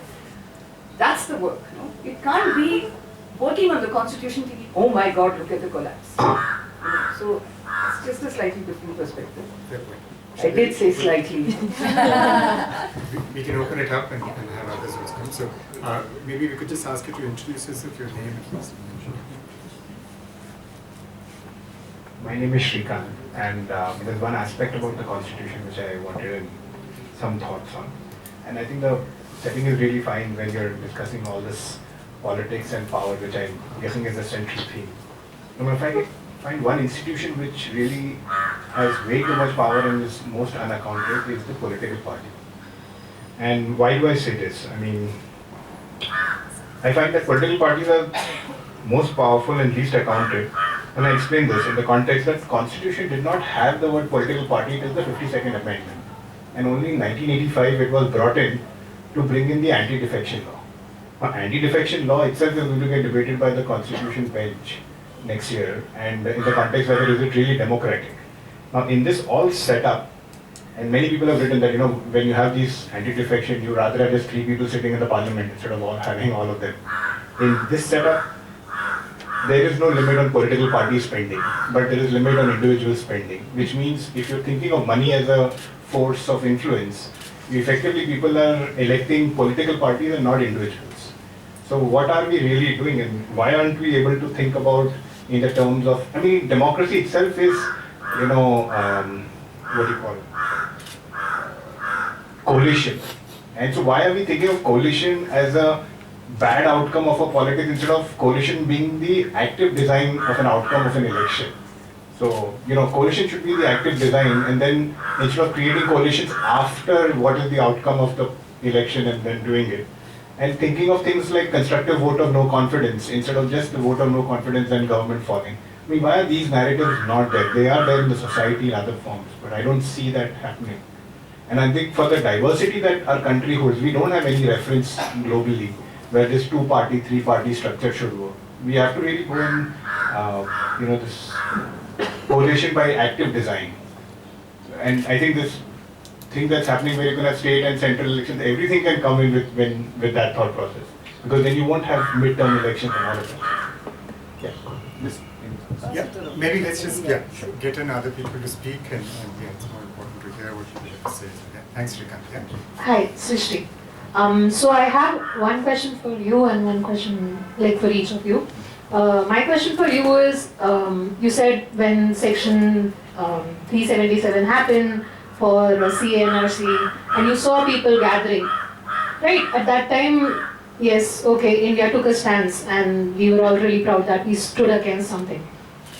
That's the work. No? It can't be working on the constitution thinking, oh my God, look at the collapse. So it's just a slightly different perspective. I did say slightly. We can open it up and have others also come. So maybe we could just ask you to introduce yourself, your name and please. My name is Shrikant, and there's one aspect about the constitution which I wanted some thoughts on. And I think the setting is really fine when you're discussing all this politics and power, which I'm guessing is the central theme. Now, if I find one institution which really has way too much power and is most unaccounted is the political party. And why do I say this? I mean, I find that political parties are most powerful and least accounted. And I explain this in the context that the Constitution did not have the word political party till the 52nd Amendment. And only in 1985 it was brought in to bring in the anti-defection law. Now, anti-defection law itself is going to get debated by the Constitution bench next year, and in the context whether is it really democratic. Now, in this all setup, and many people have written that, you know, when you have these anti-defection, you rather have just 3 people sitting in the parliament instead of having all of them. In this setup, there is no limit on political party spending, but there is limit on individual spending, which means if you're thinking of money as a force of influence, Effectively, people are electing political parties and not individuals. So what are we really doing, and why aren't we able to think about in the terms of, I mean, democracy itself is, what do you call it? Coalition. And so why are we thinking of coalition as a bad outcome of a politics instead of coalition being the active design of an outcome of an election? So, coalition should be the active design, and then instead of creating coalitions after what is the outcome of the election and then doing it, and thinking of things like constructive vote of no confidence instead of just the vote of no confidence and government falling. I mean, why are these narratives not there? They are there in the society in other forms, but I don't see that happening. And I think for the diversity that our country holds, we don't have any reference globally where this 2-party, 3-party structure should work. We have to really go in, this coalition by active design. And I think this thing that's happening where you can have state and central elections, everything can come in with that thought process. Because then you won't have midterm elections and all of that. Yeah, maybe let's just get in other people to speak, and it's more important to hear what people have to say. Yeah. Thanks, Shrikant. Yeah. Hi, Srishti. So I have one question for you and one question for each of you. My question for you is, you said when section 377 happened for CNRC and you saw people gathering, right? At that time, yes, okay, India took a stance and we were all really proud that we stood against something.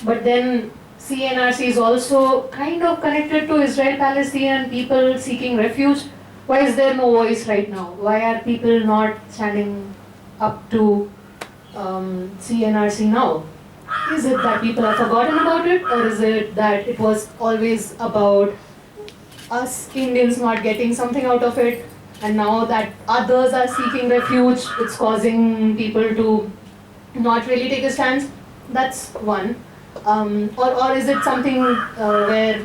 But then CNRC is also kind of connected to Israel-Palestine, people seeking refuge. Why is there no voice right now? Why are people not standing up to CNRC now? Is it that people have forgotten about it, or is it that it was always about us Indians not getting something out of it, and now that others are seeking refuge, it's causing people to not really take a stance? That's one. Or is it something where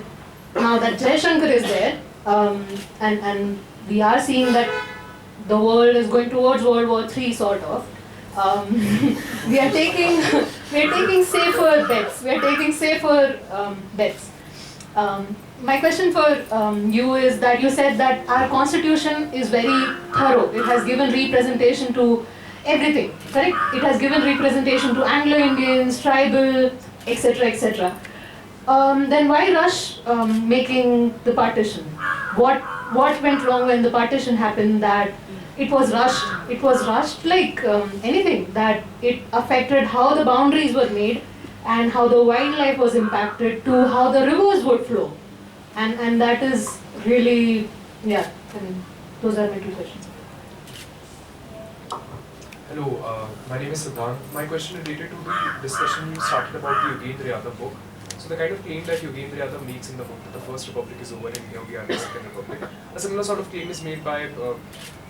now that Jaishankar is there, and we are seeing that the world is going towards World War III, sort of. We are taking safer bets. We are taking safer bets. My question for you is that you said that our constitution is very thorough. It has given representation to everything, correct? It has given representation to Anglo-Indians, tribal, etc., etc. Then why rush making the partition? What went wrong when the partition happened that it was rushed? It was rushed like anything, that it affected how the boundaries were made and how the wildlife was impacted to how the rivers would flow. And that is really, those are my two questions. Hello, my name is Siddhant. My question related to the discussion you started about the Yogendra Yadav book. So the kind of claim that Yogendra Yadav makes in the book that the First Republic is over and here we are in the Second Republic. A similar sort of claim is made by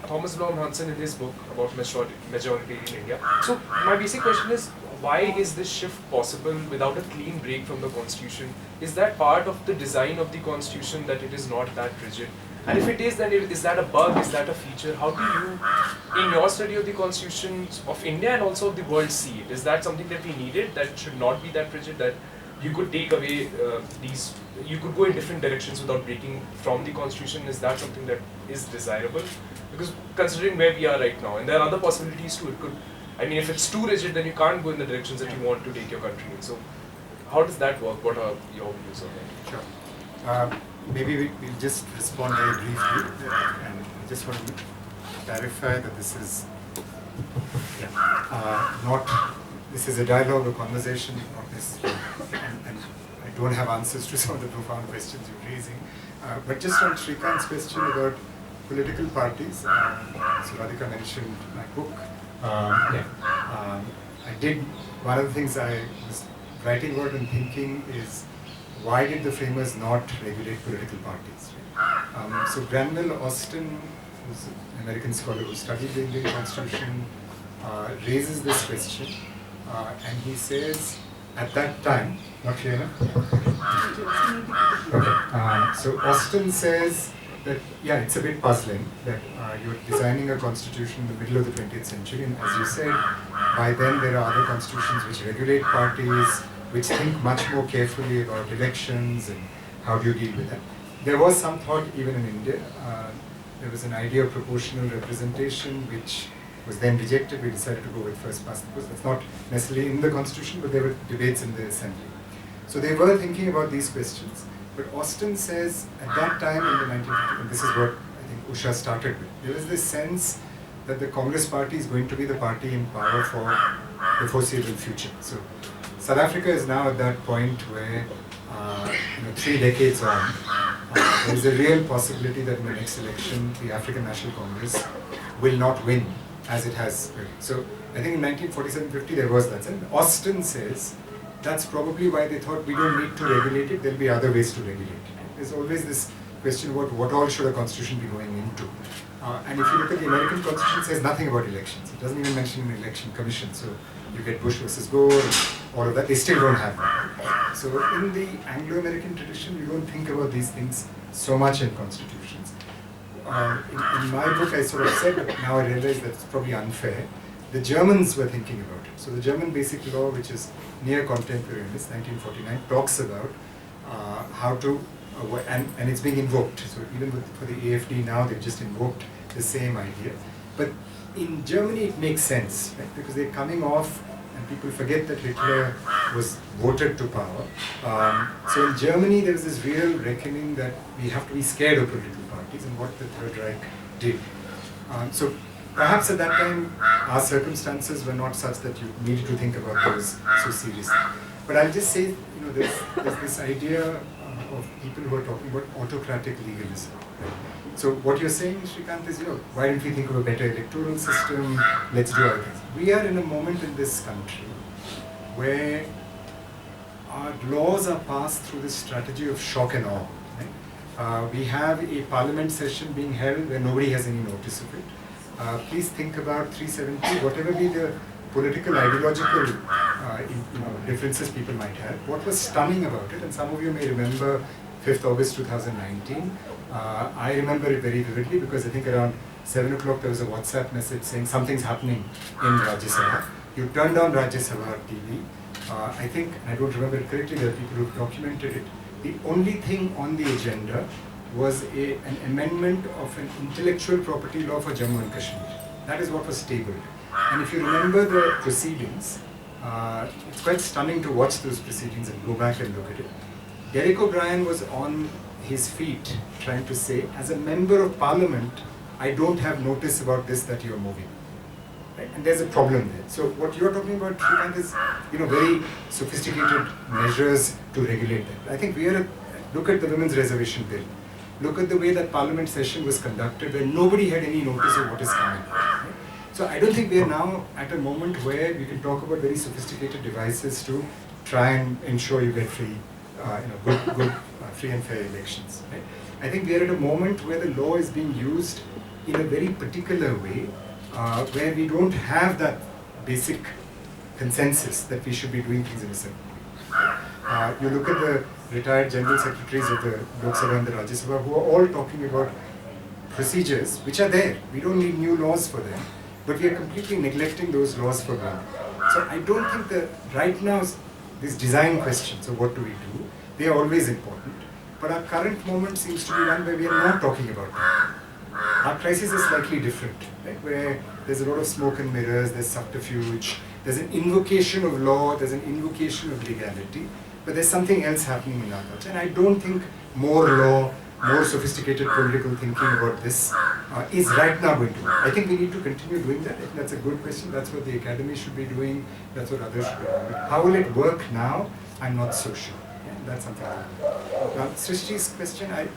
Thomas Brown Hudson in his book about majority in India. So my basic question is, why is this shift possible without a clean break from the constitution? Is that part of the design of the constitution that it is not that rigid? And if it is, then is that a bug? Is that a feature? How do you, in your study of the constitutions of India and also of the world, see it? Is that something that we needed, that should not be that rigid, that you could take away you could go in different directions without breaking from the constitution? Is that something that is desirable? Because considering where we are right now, and there are other possibilities too, if it's too rigid, then you can't go in the directions that you want to take your country in. So how does that work? What are your views on that? Sure. Maybe we'll just respond very briefly, and I just want to clarify that this is this is a dialogue, a conversation, not necessarily, and I don't have answers to some of the profound questions you're raising. But just on Shrikant's question about political parties, so Radhika mentioned my book. I did, one of the things I was writing about and thinking is, why did the framers not regulate political parties? So Granville Austin, who's an American scholar who studied the Indian Constitution, raises this question, and he says, at that time, not clear enough? Okay. So Austin says that, it's a bit puzzling that you're designing a constitution in the middle of the 20th century, and as you said, by then there are other constitutions which regulate parties, which think much more carefully about elections and how do you deal with that. There was some thought even in India, there was an idea of proportional representation which was then rejected. We decided to go with first past the post. That's not necessarily in the constitution, but there were debates in the assembly. So they were thinking about these questions. But Austin says at that time in the 1950s, and this is what I think Usha started with, there was this sense that the Congress party is going to be the party in power for the foreseeable future. So South Africa is now at that point where, 3 decades on, there is a real possibility that in the next election, the African National Congress will not win as it has. So I think in 1947-50 there was that. And Austin says that's probably why they thought we don't need to regulate it, there'll be other ways to regulate it. There's always this question about what all should a constitution be going into. And if you look at the American Constitution, it says nothing about elections. It doesn't even mention an election commission. So you get Bush versus Gore, all of that. They still don't have that. So in the Anglo-American tradition, you don't think about these things so much in constitutions. In my book, I sort of said, but now I realize that's probably unfair. The Germans were thinking about it. So the German Basic Law, which is near contemporaneous, 1949, talks about how to, and it's being invoked. So even for the AfD now, they've just invoked the same idea. But in Germany, it makes sense, right? Because they're coming off, and people forget that Hitler was voted to power. So in Germany, there was this real reckoning that we have to be scared of political parties and what the Third Reich did. So perhaps at that time, our circumstances were not such that you needed to think about those so seriously. But I'll just say, there's this idea of people who are talking about autocratic legalism. Right? So what you're saying, Shrikant, is, why don't we think of a better electoral system? Let's do other things. We are in a moment in this country where our laws are passed through this strategy of shock and awe. Right? We have a parliament session being held where nobody has any notice of it. Please think about 370, whatever be the political, ideological differences people might have. What was stunning about it, and some of you may remember 5th August 2019, I remember it very vividly because I think around 7 o'clock there was a WhatsApp message saying something's happening in Rajya Sabha. You turned on Rajya Sabha TV. I think, and I don't remember it correctly, there are people who've documented it. The only thing on the agenda was an amendment of an intellectual property law for Jammu and Kashmir. That is what was tabled. And if you remember the proceedings, it's quite stunning to watch those proceedings and go back and look at it. Derek O'Brien was on his feet trying to say, as a member of parliament, I don't have notice about this that you're moving. Right? And there's a problem there. So what you're talking about, Shrikant, is very sophisticated measures to regulate that. I think look at the Women's Reservation Bill. Look at the way that parliament session was conducted where nobody had any notice of what is coming. Right? So I don't think we are now at a moment where we can talk about very sophisticated devices to try and ensure you get free, good free and fair elections. Right? I think we are at a moment where the law is being used in a very particular way, where we don't have that basic consensus that we should be doing things in a certain way. You look at the retired general secretaries of the Lok Sabha and the Rajya Sabha who are all talking about procedures which are there. We don't need new laws for them, but we are completely neglecting those laws for them. So I don't think that right now these design questions of what do we do, they are always important. But our current moment seems to be one where we are not talking about that. Our crisis is slightly different, right? Where there's a lot of smoke and mirrors, there's subterfuge, there's an invocation of law, there's an invocation of legality, but there's something else happening in our culture. And I don't think more law, more sophisticated political thinking about this is right now going to work. I think we need to continue doing that. I think that's a good question. That's what the academy should be doing. That's what others should be doing. But how will it work now? I'm not so sure. Yeah, that's something I don't know. Now, Srishti's question, I'm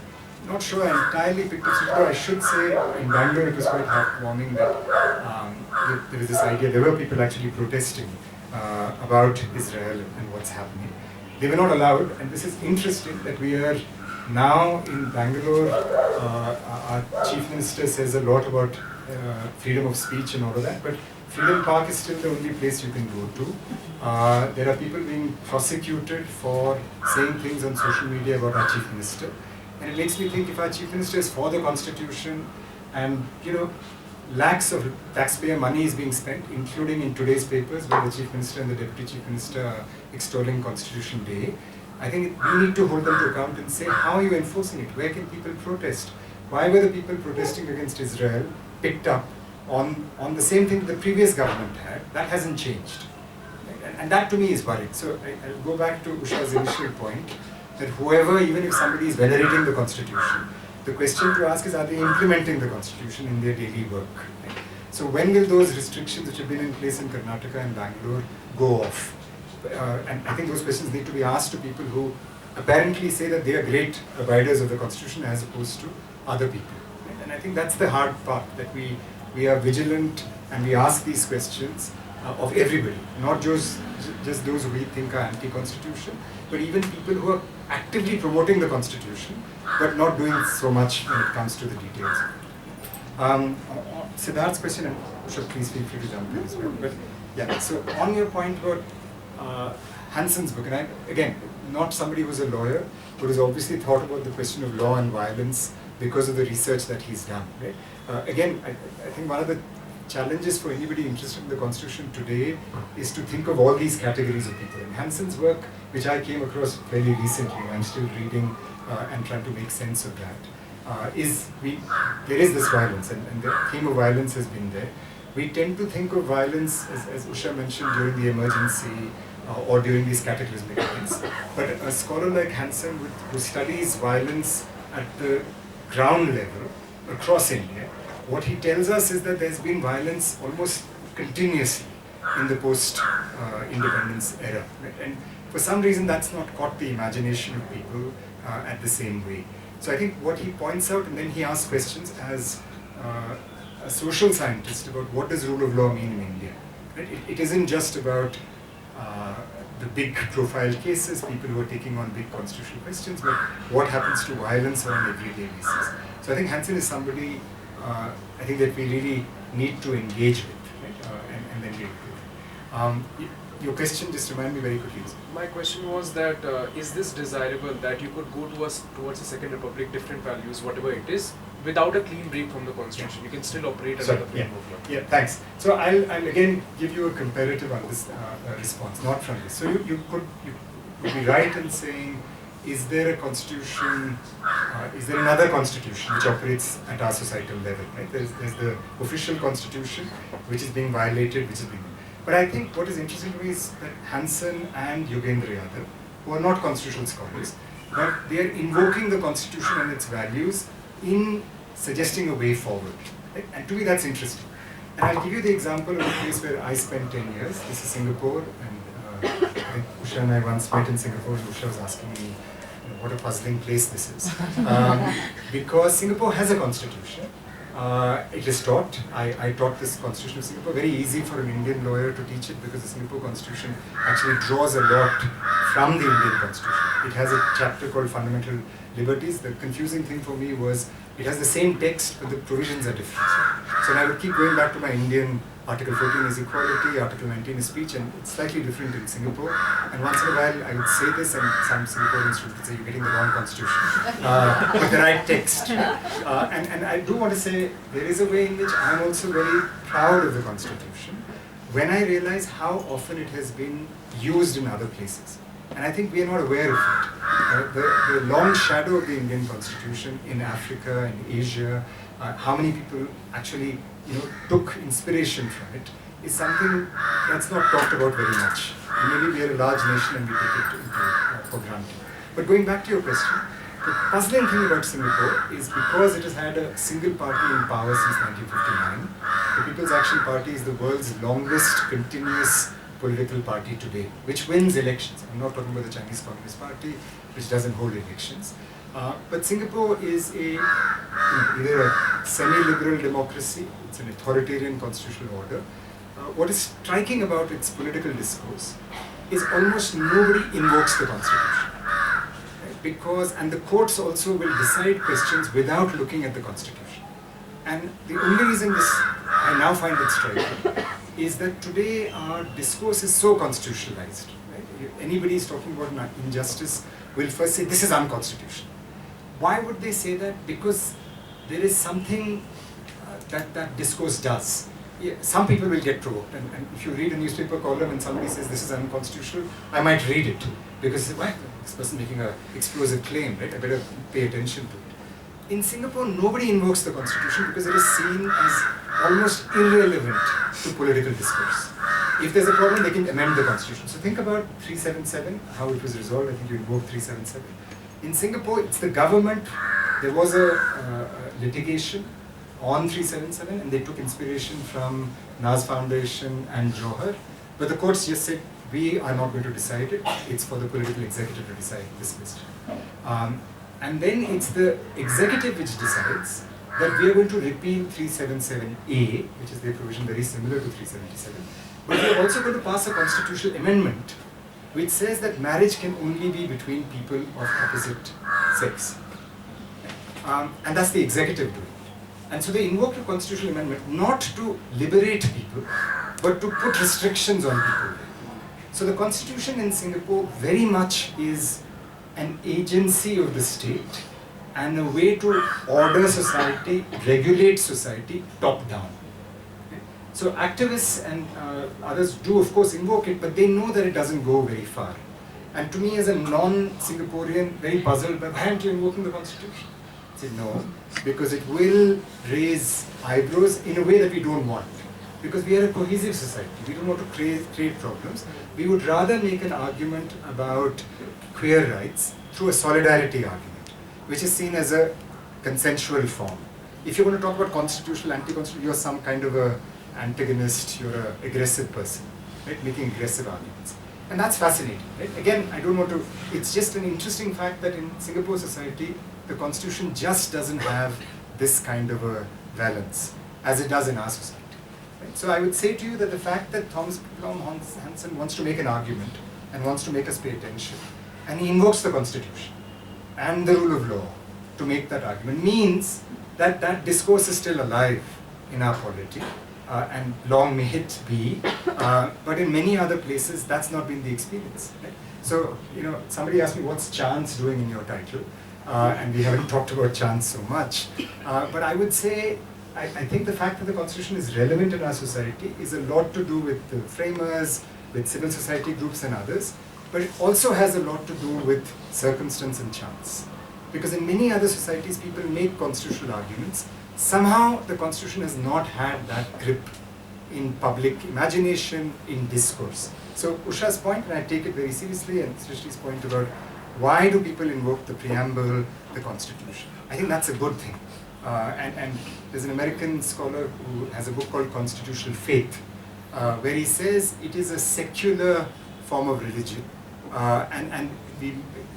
not sure I entirely picked up Srishti. I should say in Bangalore it was quite heartwarming that there was this idea, there were people actually protesting about Israel and what's happening. They were not allowed, and this is interesting that we are now in Bangalore, our chief minister says a lot about freedom of speech and all of that, but Freedom Park is still the only place you can go to. There are people being prosecuted for saying things on social media about our chief minister. And it makes me think if our chief minister is for the constitution and, lakhs of taxpayer money is being spent, including in today's papers where the chief minister and the deputy chief minister are extolling Constitution Day, I think we need to hold them to account and say, how are you enforcing it? Where can people protest? why were the people protesting against Israel picked up on the same thing the previous government had? That hasn't changed. And that to me is worrying. So I'll go back to Usha's initial point, that whoever, even if somebody is venerating the constitution, the question to ask is, are they implementing the constitution in their daily work? Right? So when will those restrictions which have been in place in Karnataka and Bangalore go off? And I think those questions need to be asked to people who apparently say that they are great abiders of the constitution as opposed to other people. Right? And I think that's the hard part, that we are vigilant and we ask these questions of everybody, not just those who we think are anti-constitution, but even people who are actively promoting the constitution, but not doing so much when it comes to the details. Siddharth's question, and Usha, please feel free to jump in as well. But yeah, so on your point about Hanson's book, and again, not somebody who's a lawyer, but who's obviously thought about the question of law and violence because of the research that he's done. Right? Again, I think one of the challenges for anybody interested in the Constitution today is to think of all these categories of people. And Hanson's work, which I came across fairly recently, I'm still reading and trying to make sense of that, there is this violence, and the theme of violence has been there. We tend to think of violence, as Usha mentioned, during the emergency or during these cataclysmic events. But a scholar like Hanson, who studies violence at the ground level across India, what he tells us is that there's been violence almost continuously in the post-independence era. Right? And for some reason that's not caught the imagination of people at the same way. So I think what he points out, and then he asks questions as a social scientist about what does rule of law mean in India. Right? It isn't just about the big profile cases, people who are taking on big constitutional questions, but what happens to violence on an everyday basis. So I think Hanson is somebody I think that we really need to engage with, right? And then deal with. Your question, just remind me very quickly. My question was that is this desirable, that you could go towards a second republic, different values, whatever it is, without a clean break from the constitution? You can still operate under the framework. Yeah, thanks. So I'll again give you a comparative on this response, not from this. So you could be right in saying, is there a constitution, is there another constitution which operates at our societal level, right? There's the official constitution which is being violated, which is being... But I think what is interesting to me is that Hanson and Yogendra Yadav, who are not constitutional scholars, but they are invoking the constitution and its values in suggesting a way forward. Right? And to me that's interesting. And I'll give you the example of a place where I spent 10 years. This is Singapore, and I think Usha and I once met in Singapore, and Usha was asking me, what a puzzling place this is. Because Singapore has a constitution. It is taught. I taught this constitution of Singapore. Very easy for an Indian lawyer to teach it because the Singapore constitution actually draws a lot from the Indian constitution. It has a chapter called Fundamental Liberties. The confusing thing for me was it has the same text, but the provisions are different. So I would keep going back to my Indian Article 14 is equality, Article 19 is speech, and it's slightly different in Singapore. And once in a while I would say this, and some Singaporeans would say, you're getting the wrong constitution, but the right text. And I do want to say, there is a way in which I'm also very proud of the constitution, when I realize how often it has been used in other places. And I think we are not aware of it. The long shadow of the Indian constitution in Africa and Asia, how many people actually took inspiration from it, is something that's not talked about very much. Maybe we are a large nation and we take it for granted. But going back to your question, the puzzling thing about Singapore is because it has had a single party in power since 1959, the People's Action Party is the world's longest continuous political party today, which wins elections. I'm not talking about the Chinese Communist Party, which doesn't hold elections. But Singapore is either a semi-liberal democracy, it's an authoritarian constitutional order. What is striking about its political discourse is almost nobody invokes the constitution. Right? And the courts also will decide questions without looking at the constitution. And the only reason I now find it striking is that today our discourse is so constitutionalized. Right? If anybody is talking about an injustice, will first say this is unconstitutional. Why would they say that? Because there is something that discourse does. Yeah, some people will get provoked, and if you read a newspaper column and somebody says this is unconstitutional, I might read it because why? This person making an explosive claim, right? I better pay attention to it. in Singapore, nobody invokes the constitution because it is seen as almost irrelevant to political discourse. If there's a problem, they can amend the constitution. So think about 377, how it was resolved. I think you invoked 377. In Singapore, it's the government. There was a litigation on 377, and they took inspiration from Nas Foundation and Johar. But the courts just said, we are not going to decide it. It's for the political executive to decide this question. And then it's the executive which decides that we are going to repeal 377A, which is the provision very similar to 377. But we are also going to pass a constitutional amendment which says that marriage can only be between people of opposite sex. And that's the executive doing. And so they invoked a constitutional amendment not to liberate people, but to put restrictions on people. So the constitution in Singapore very much is an agency of the state and a way to order society, regulate society top down. So activists and others do of course invoke it, but they know that it doesn't go very far. And to me as a non-Singaporean, very puzzled, but why aren't you invoking the constitution? I said no, because it will raise eyebrows in a way that we don't want. Because we are a cohesive society, we don't want to create problems. We would rather make an argument about queer rights through a solidarity argument, which is seen as a consensual form. If you want to talk about constitutional, anti-constitutional, you're some kind of a antagonist, you're an aggressive person, right? Making aggressive arguments. And that's fascinating, right? Again, I don't want to, it's just an interesting fact that in Singapore society, the constitution just doesn't have this kind of a balance as it does in our society. Right? So I would say to you that the fact that Thomas Blom Hansen wants to make an argument and wants to make us pay attention, and he invokes the constitution and the rule of law to make that argument, means that that discourse is still alive in our polity. And long may it be, but in many other places that's not been the experience. Right? So, you know, somebody asked me what's chance doing in your title, and we haven't talked about chance so much, but I would say, I think the fact that the constitution is relevant in our society is a lot to do with the framers, with civil society groups and others, but it also has a lot to do with circumstance and chance. Because in many other societies people make constitutional arguments. Somehow the constitution has not had that grip in public imagination, in discourse. So Usha's point, and I take it very seriously, and Srishti's point about why do people invoke the preamble, the constitution? I think that's a good thing. And there's an American scholar who has a book called Constitutional Faith, where he says it is a secular form of religion. And the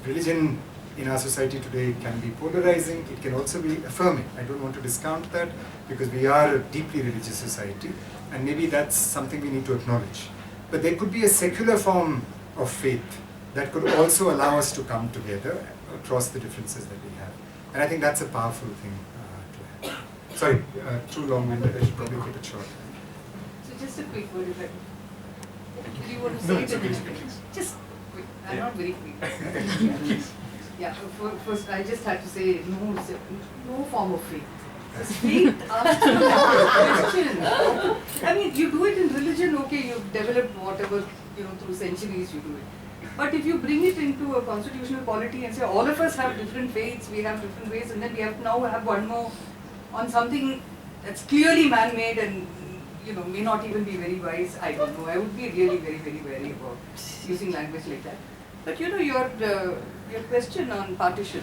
religion in our society today can be polarizing, it can also be affirming. I don't want to discount that because we are a deeply religious society and maybe that's something we need to acknowledge. But there could be a secular form of faith that could also allow us to come together across the differences that we have. And I think that's a powerful thing to have. Sorry, too long-winded, I should probably keep it short. So just a quick word if I, do you want to say it? Just quick, I'm not very quick. Yeah, first I just had to say no form of faith. Because faith asks you a question. I mean, you do it in religion, okay, you've developed whatever, through centuries you do it. But if you bring it into a constitutional polity and say all of us have different faiths, we have different ways, and then we have now have one more on something that's clearly man-made and may not even be very wise, I don't know. I would be really very, very wary about using language like that. But your question on partition,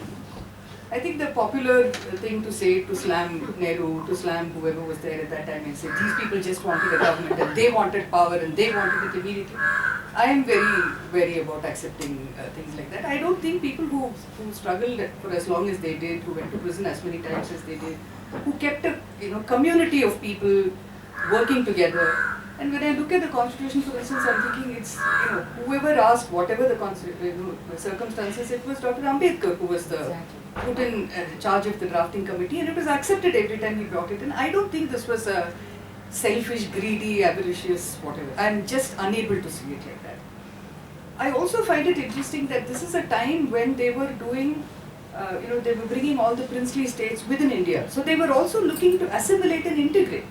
I think the popular thing to say, to slam Nehru, to slam whoever was there at that time and say these people just wanted a government and they wanted power and they wanted it immediately. I am very wary about accepting things like that. I don't think people who struggled for as long as they did, who went to prison as many times as they did, who kept a community of people working together. And when I look at the constitution, for instance, I'm thinking it's, whoever asked whatever the circumstances, it was Dr. Ambedkar who was put in charge of the drafting committee, and it was accepted every time he brought it in. I don't think this was a selfish, greedy, avaricious, whatever. I'm just unable to see it like that. I also find it interesting that this is a time when they were doing, they were bringing all the princely states within India. So they were also looking to assimilate and integrate.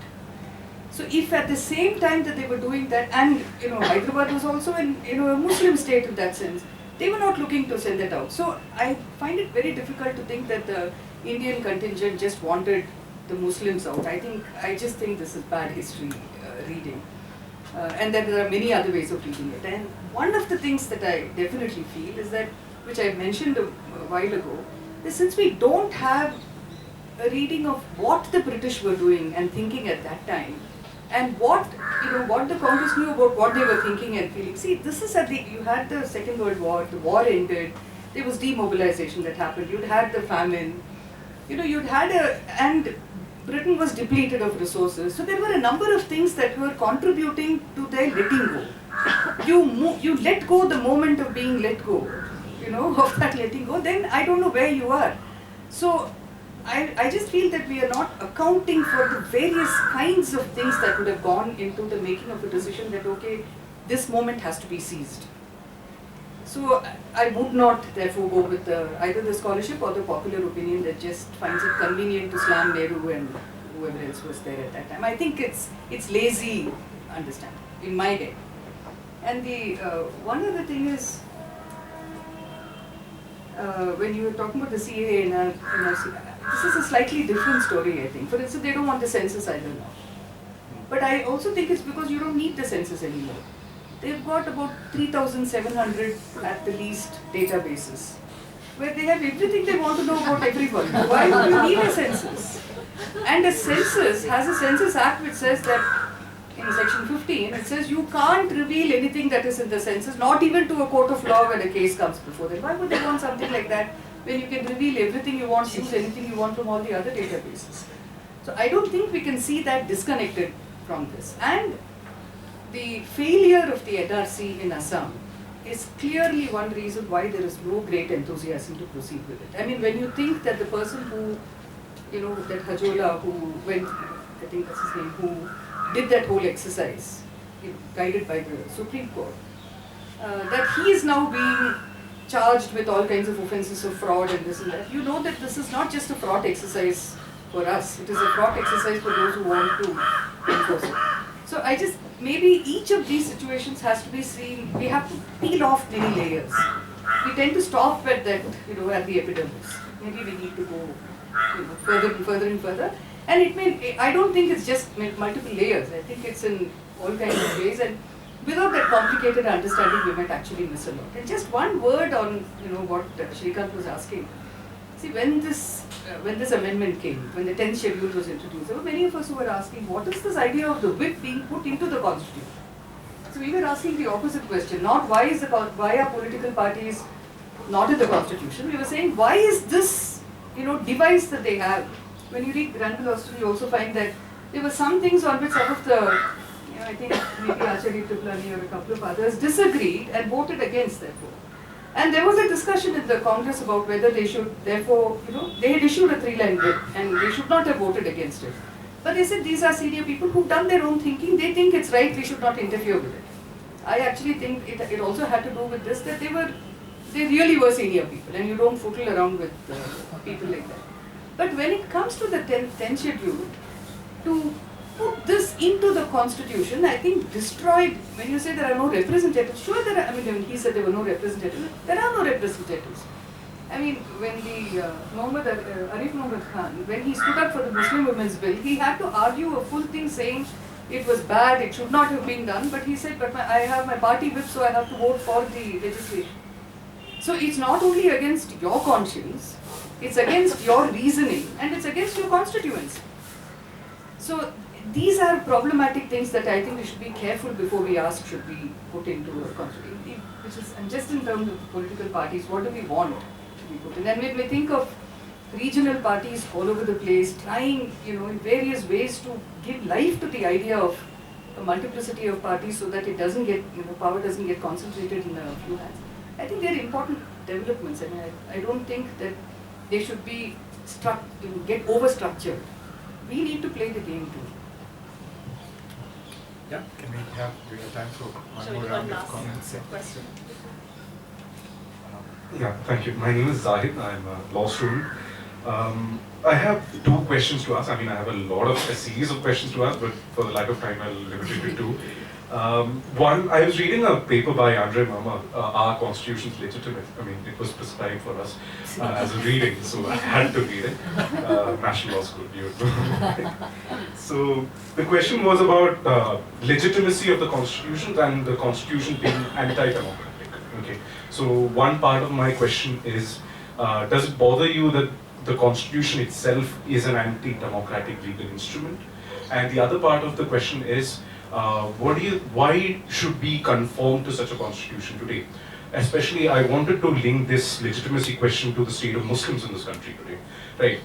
So if at the same time that they were doing that, and Hyderabad was also a Muslim state in that sense, they were not looking to send that out. So I find it very difficult to think that the Indian contingent just wanted the Muslims out. I just think this is bad history reading. And that there are many other ways of reading it. And one of the things that I definitely feel is that, which I mentioned a while ago, is since we don't have a reading of what the British were doing and thinking at that time, and what the Congress knew about what they were thinking and feeling. See, this is you had the Second World War, the war ended, there was demobilization that happened, you'd had the famine, and Britain was depleted of resources. So there were a number of things that were contributing to their letting go. You let go the moment of being let go, of that letting go, then I don't know where you are. So I just feel that we are not accounting for the various kinds of things that would have gone into the making of a decision that, okay, this moment has to be seized. So I would not therefore go with either the scholarship or the popular opinion that just finds it convenient to slam Nehru and whoever else was there at that time. I think it's lazy understanding in my head. And the one other thing is, when you were talking about the CAA this is a slightly different story, I think. For instance, they don't want the census either now. But I also think it's because you don't need the census anymore. They've got about 3,700 at the least databases, where they have everything they want to know about everyone. Why would you need a census? And a census has a Census Act which says that, in section 15, it says you can't reveal anything that is in the census, not even to a court of law when a case comes before them. Why would they want something like that when you can reveal everything you want, use anything you want from all the other databases? So I don't think we can see that disconnected from this. And the failure of the NRC in Assam is clearly one reason why there is no great enthusiasm to proceed with it. I mean, when you think that the person who, that Hajola who went, I think that's his name, who did that whole exercise, guided by the Supreme Court, that he is now being charged with all kinds of offences of fraud and this and that. You know that this is not just a fraud exercise for us, it is a fraud exercise for those who want to enforce it. So maybe each of these situations has to be seen, we have to peel off many layers. We tend to stop at that, at the epidermis. Maybe we need to go further and further. And I don't think it's just multiple layers. I think it's in all kinds of ways. And without that complicated understanding, we might actually miss a lot. And just one word on, what Shrikant was asking. See, when this amendment came, when the 10th schedule was introduced, there were many of us who were asking, what is this idea of the whip being put into the constitution? So we were asking the opposite question, not why are political parties not in the constitution? We were saying, why is this, device that they have? When you read Granville Austin, you also find that there were some things on which some of the, I think maybe Acharya Triplani or a couple of others disagreed and voted against, therefore. And there was a discussion in the Congress about whether they should, therefore, they had issued a 3-line whip and they should not have voted against it. But they said these are senior people who've done their own thinking, they think it's right, we should not interfere with it. I actually think it also had to do with this, that they really were senior people and you don't fool around with people like that. But when it comes to the 10th schedule, to put this into the constitution, I think destroyed, when you say there are no representatives, sure there are, when he said there were no representatives, there are no representatives. I mean, when the Arif Muhammad Khan, when he stood up for the Muslim Women's Bill, he had to argue a full thing saying it was bad, it should not have been done, but he said, but I have my party whip, so I have to vote for the legislation. So it's not only against your conscience, it's against your reasoning, and it's against your constituents. So these are problematic things that I think we should be careful before we ask should be put into a constitution. Which is, and just in terms of the political parties, what do we want to be put in? And when we think of regional parties all over the place, trying, in various ways to give life to the idea of a multiplicity of parties so that it doesn't get, power doesn't get concentrated in a few hands. I think they're important developments, and I don't think that they should be get over-structured. We need to play the game too. Yeah, do we have time for one more round of comments? Question. Yeah, thank you. My name is Zahid. I'm a law student. I have 2 questions to ask. I have a lot of a series of questions to ask, but for the lack of time, I'll limit it to 2. One, I was reading a paper by Andre Mama, Our Constitution's Legitimate. I mean, it was prescribed for us as a reading, so I had to read it. National Law School, beautiful. So the question was about legitimacy of the Constitution and the Constitution being anti-democratic. Okay. So one part of my question is, does it bother you that the Constitution itself is an anti-democratic legal instrument? And the other part of the question is, why should we conform to such a constitution today? Especially, I wanted to link this legitimacy question to the state of Muslims in this country today. Right,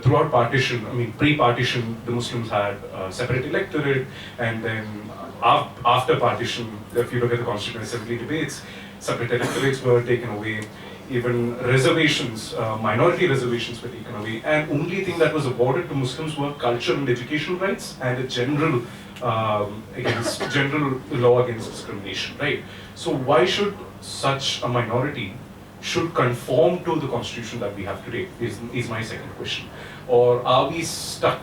throughout partition, I mean pre-partition, the Muslims had separate electorate, and then after partition, if you look at the Constituent Assembly debates, separate electorates were taken away. Even reservations, minority reservations were taken away, and only thing that was awarded to Muslims were culture and educational rights and a general general law against discrimination, right? So why should such a minority should conform to the constitution that we have today is my second question. Or are we stuck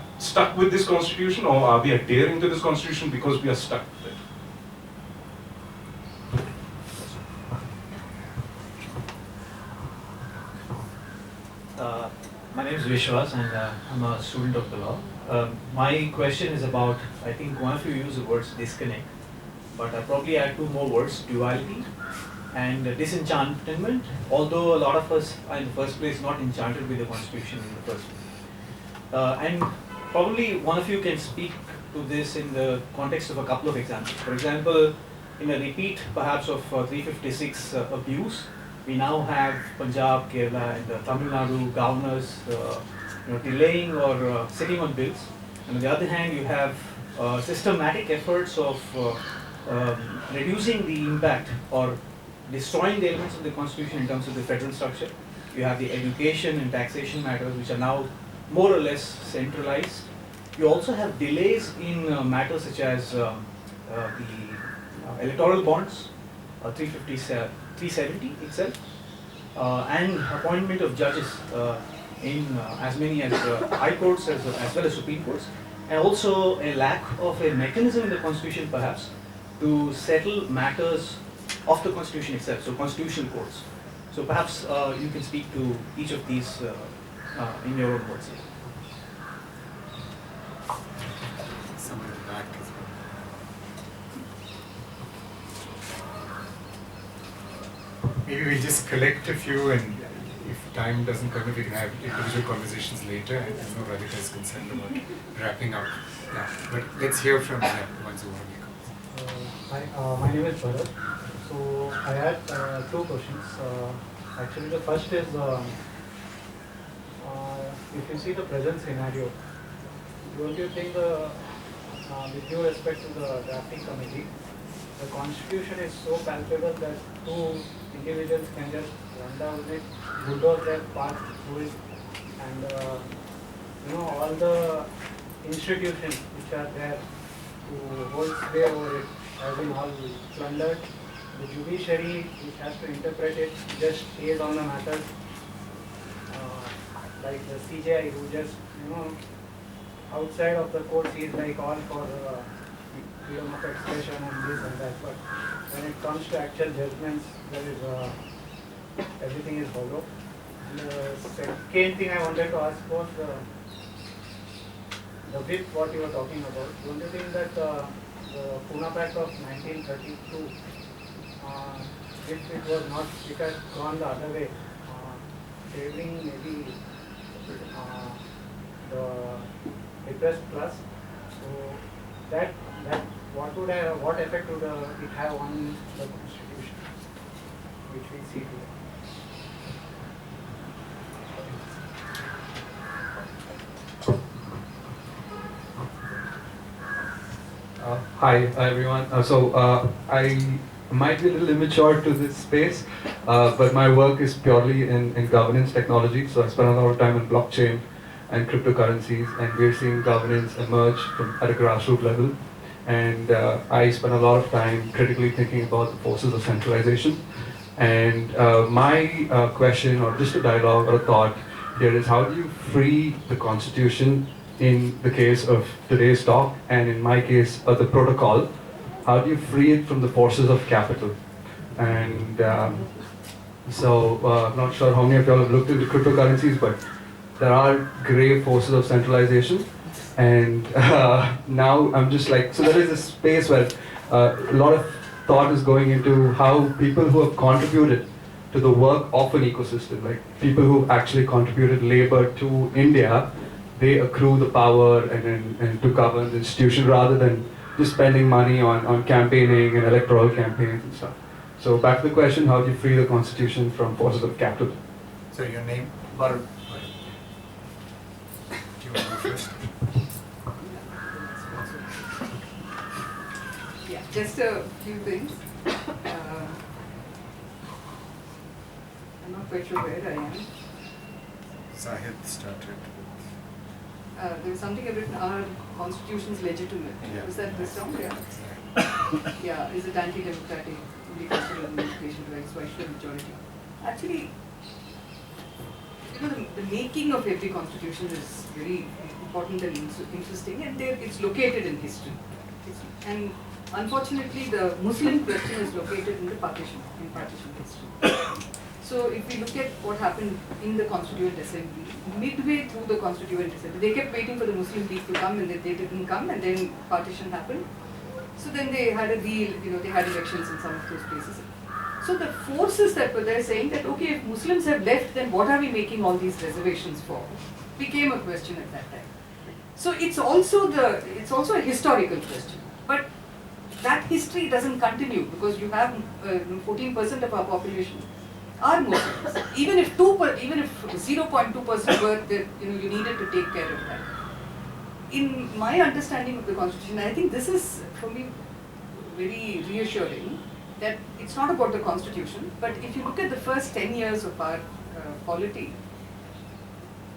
with this constitution, or are we adhering to this constitution because we are stuck with it? My name is Vishwas, and I'm a student of the law. My question is about, I think one of you used the words disconnect, but I probably add two more words, duality and disenchantment, although a lot of us are in the first place not enchanted with the constitution in the first place. And probably one of you can speak to this in the context of a couple of examples. For example, in a repeat perhaps of 356 abuse, we now have Punjab, Kerala and Tamil Nadu governors delaying or sitting on bills. And on the other hand, you have systematic efforts of reducing the impact or destroying the elements of the constitution in terms of the federal structure. You have the education and taxation matters which are now more or less centralized. You also have delays in matters such as the electoral bonds, 370 itself, and appointment of judges in as many as high courts as well as supreme courts, and also a lack of a mechanism in the constitution perhaps to settle matters of the constitution itself, so constitutional courts. So perhaps you can speak to each of these in your own words. Someone in the back as well. Maybe we'll just collect a few, and if time doesn't permit, we can have individual conversations later. I know Radhika is concerned about wrapping up. Yeah, but let's hear from the ones who want to make comments. Hi, my name is Bharat. So I had two questions. Actually, the first is, if you see the present scenario, don't you think, with due respect to the drafting committee, the constitution is so palpable that two individuals can just run down it, bulldoze their path through it, and all the institutions which are there to hold sway over it have been all plundered. The judiciary, which has to interpret it, just stays on the matter. Like the CJI, who just, outside of the court, is like all for freedom of expression and this and that. But when it comes to actual judgments, there is everything is hollow. And the second thing I wanted to ask was the bit what you were talking about. Don't you think that the Pune Pact of 1932, if it was not, it had gone the other way, favoring maybe the repressed class, so that what effect would it have on the constitution, which we see today? Hi everyone. I might be a little immature to this space, but my work is purely in governance technology. So I spend a lot of time on blockchain and cryptocurrencies, and we're seeing governance emerge at a grassroots level. And I spend a lot of time critically thinking about the forces of centralization. And my question, or just a dialogue or a thought here, is how do you free the Constitution in the case of today's talk, and in my case, the protocol? how do you free it from the forces of capital? And I'm not sure how many of y'all have looked into cryptocurrencies, but there are grave forces of centralization. And now I'm just like, so there is a space where a lot of thought is going into how people who have contributed to the work of an ecosystem, like people who actually contributed labor to India, they accrue the power and to govern the institution rather than just spending money on campaigning and electoral campaigns and stuff. So back to the question, how do you free the constitution from forces of capital? So your name, Arun. Do you want to go first? Yeah, just a few things. I'm not quite sure where I am. Sahid started. There was something written, our constitution's legitimate. Yeah. Was that this song? Yeah. Yeah, is it anti-democratic? Only consider limitation to X, Y should majority. Actually, the making of every constitution is very important and interesting, and it's located in history. And unfortunately, the Muslim question is located in partition history. So if we look at what happened in the Constituent Assembly, midway through the Constituent Assembly, they kept waiting for the Muslim League to come, and they didn't come, and then partition happened. So then they had a deal, they had elections in some of those places. So the forces that were there saying that, okay, if Muslims have left, then what are we making all these reservations for? Became a question at that time. So it's also a historical question. But that history doesn't continue because you have 14% of our population are Muslims. Even if 0.2% were, you needed to take care of that. In my understanding of the constitution, I think this is for me very reassuring that it's not about the constitution, but if you look at the first 10 years of our polity,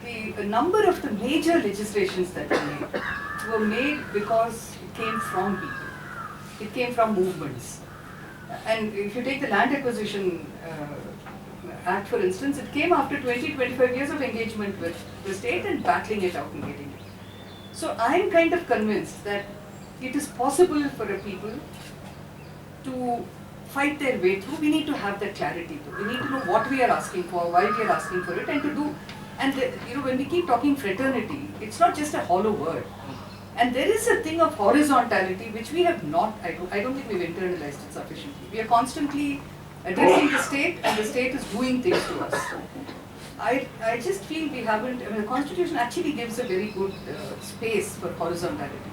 a number of the major legislations that were made because it came from people. It came from movements. And if you take the Land Acquisition Act, for instance, it came after 20-25 years of engagement with the state and battling it out and getting it. So I'm kind of convinced that it is possible for a people to fight their way through. We need to have that clarity. We need to know what we are asking for, why we are asking for it, and to do. And when we keep talking fraternity, it's not just a hollow word. And there is a thing of horizontality which we have not. I don't think we've internalized it sufficiently. We are constantly addressing the state, and the state is doing things to us. I just feel we haven't. I mean, the Constitution actually gives a very good space for horizontality.